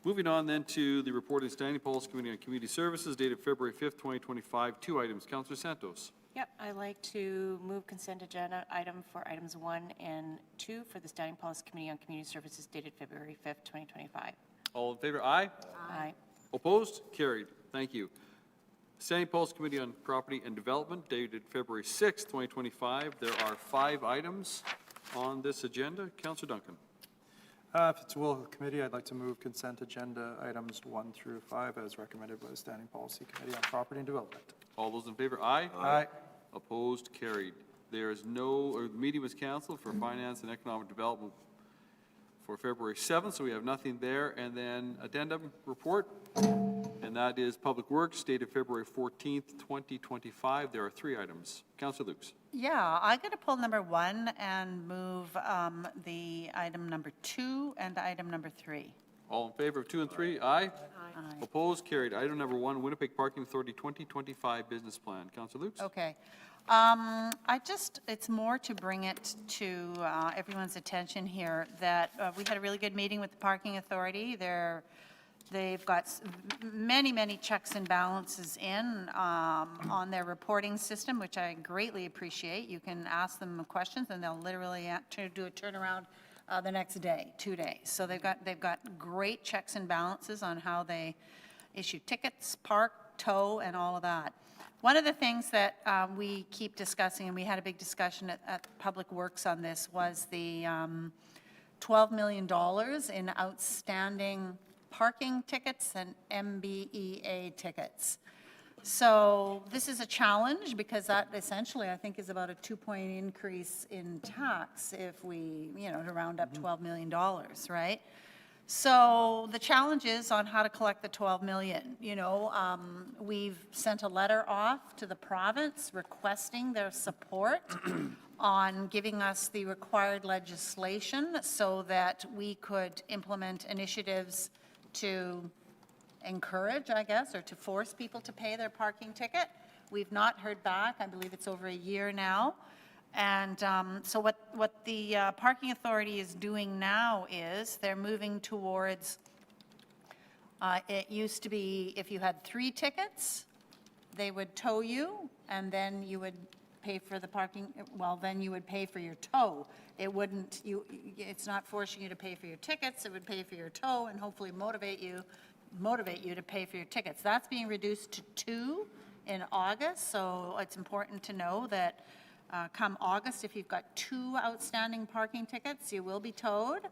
Moving on then to the report of the Standing Policy Committee on Community Services dated February 5th, 2025. 2 items. Councillor Santos. Yep, I'd like to move consent agenda item for items 1 and 2 for the Standing Policy Committee on Community Services dated February 5th, 2025. All in favor, aye? Aye. Opposed? Carried. Thank you. Standing Policy Committee on Property and Development dated February 6th, 2025. There are 5 items on this agenda. Councillor Duncan. If it's the will of the committee, I'd like to move consent agenda items 1 through 5 as recommended by the Standing Policy Committee on Property and Development. All those in favor, aye? Aye. Opposed? Carried. There is no, or the meeting was canceled for Finance and Economic Development for February 7th, so we have nothing there. And then addendum report, and that is Public Works dated February 14th, 2025. There are 3 items. Councillor Lukes. Yeah, I'm going to pull number 1 and move the item number 2 and item number 3. All in favor of 2 and 3? Aye? Aye. Opposed? Carried. Item number 1, Winnipeg Parking Authority 2025 Business Plan. Councillor Lukes. Okay. It's more to bring it to everyone's attention here that we had a really good meeting with the Parking Authority. They've got many checks and balances in on their reporting system, which I greatly appreciate. You can ask them questions and they'll literally do a turnaround the next day, 2 days. So they've got great checks and balances on how they issue tickets, park, tow, and all of that. One of the things that we keep discussing, and we had a big discussion at Public Works on this, was the $12 million in outstanding parking tickets and MBEA tickets. So this is a challenge because that essentially, I think, is about a 2-point increase in tax if we, to round up $12 million, right? So the challenge is on how to collect the 12 million. We've sent a letter off to the province requesting their support on giving us the required legislation so that we could implement initiatives to encourage, I guess, or to force people to pay their parking ticket. We've not heard back. I believe it's over a year now. And so what the Parking Authority is doing now is they're moving towards, it used to be if you had 3 tickets, they would tow you, and then you would pay for the parking, well, then you would pay for your tow. It wouldn't, it's not forcing you to pay for your tickets, it would pay for your tow and hopefully motivate you to pay for your tickets. That's being reduced to 2 in August, so it's important to know that come August, if you've got 2 outstanding parking tickets, you will be towed.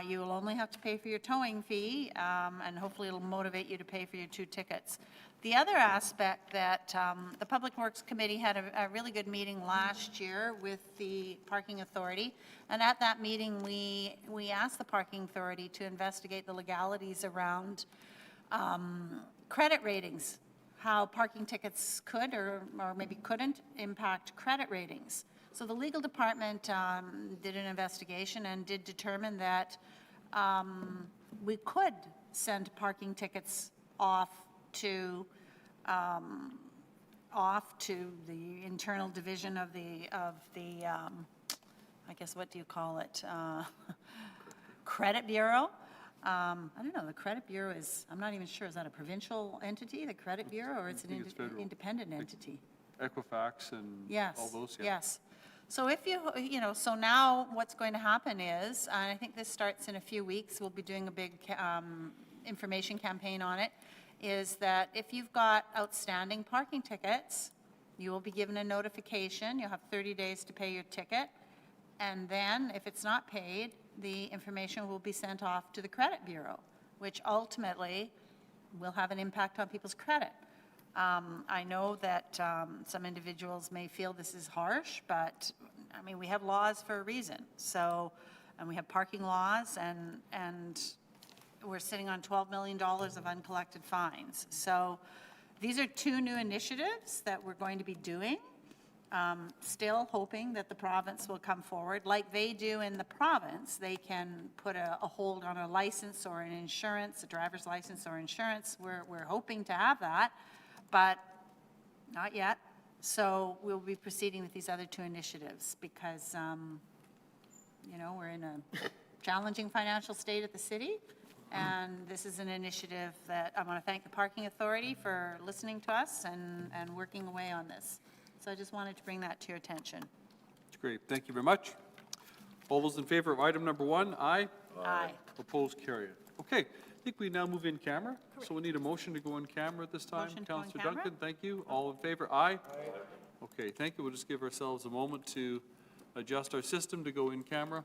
You will only have to pay for your towing fee, and hopefully it'll motivate you to pay for your 2 tickets. The other aspect that the Public Works Committee had a really good meeting last year with the Parking Authority, and at that meeting we asked the Parking Authority to investigate the legalities around credit ratings, how parking tickets could or maybe couldn't impact credit ratings. So the legal department did an investigation and did determine that we could send parking tickets off to the internal division of the I guess, what do you call it? Credit Bureau. I don't know, the Credit Bureau is, I'm not even sure, is that a provincial entity, the Credit Bureau, or it's an independent entity? Equifax and all those? Yeah. Yes. So if so now what's going to happen is, and I think this starts in a few weeks, we'll be doing a big information campaign on it, is that if you've got outstanding parking tickets, You will be given a notification. You'll have 30 days to pay your ticket. And then, if it's not paid, the information will be sent off to the credit bureau, which ultimately will have an impact on people's credit. I know that some individuals may feel this is harsh, but, I mean, we have laws for a reason. So, and we have parking laws, and we're sitting on $12 million of uncollected fines. So these are two new initiatives that we're going to be doing. Still hoping that the province will come forward. Like they do in the province, they can put a hold on a license or an insurance, a driver's license or insurance. We're hoping to have that, but not yet. So we'll be proceeding with these other two initiatives because, you know, we're in a challenging financial state at the city. And this is an initiative that I want to thank the Parking Authority for listening to us and working away on this. So I just wanted to bring that to your attention. That's great. Thank you very much. All those in favor of item number 1, aye? Aye. Opposed, carried. Okay, I think we now move in camera. So we need a motion to go in camera at this time. Motion to go in Councillor camera? Duncan, thank you. All in favor, aye? Okay, thank you. We'll just give ourselves a moment to adjust our system to go in camera.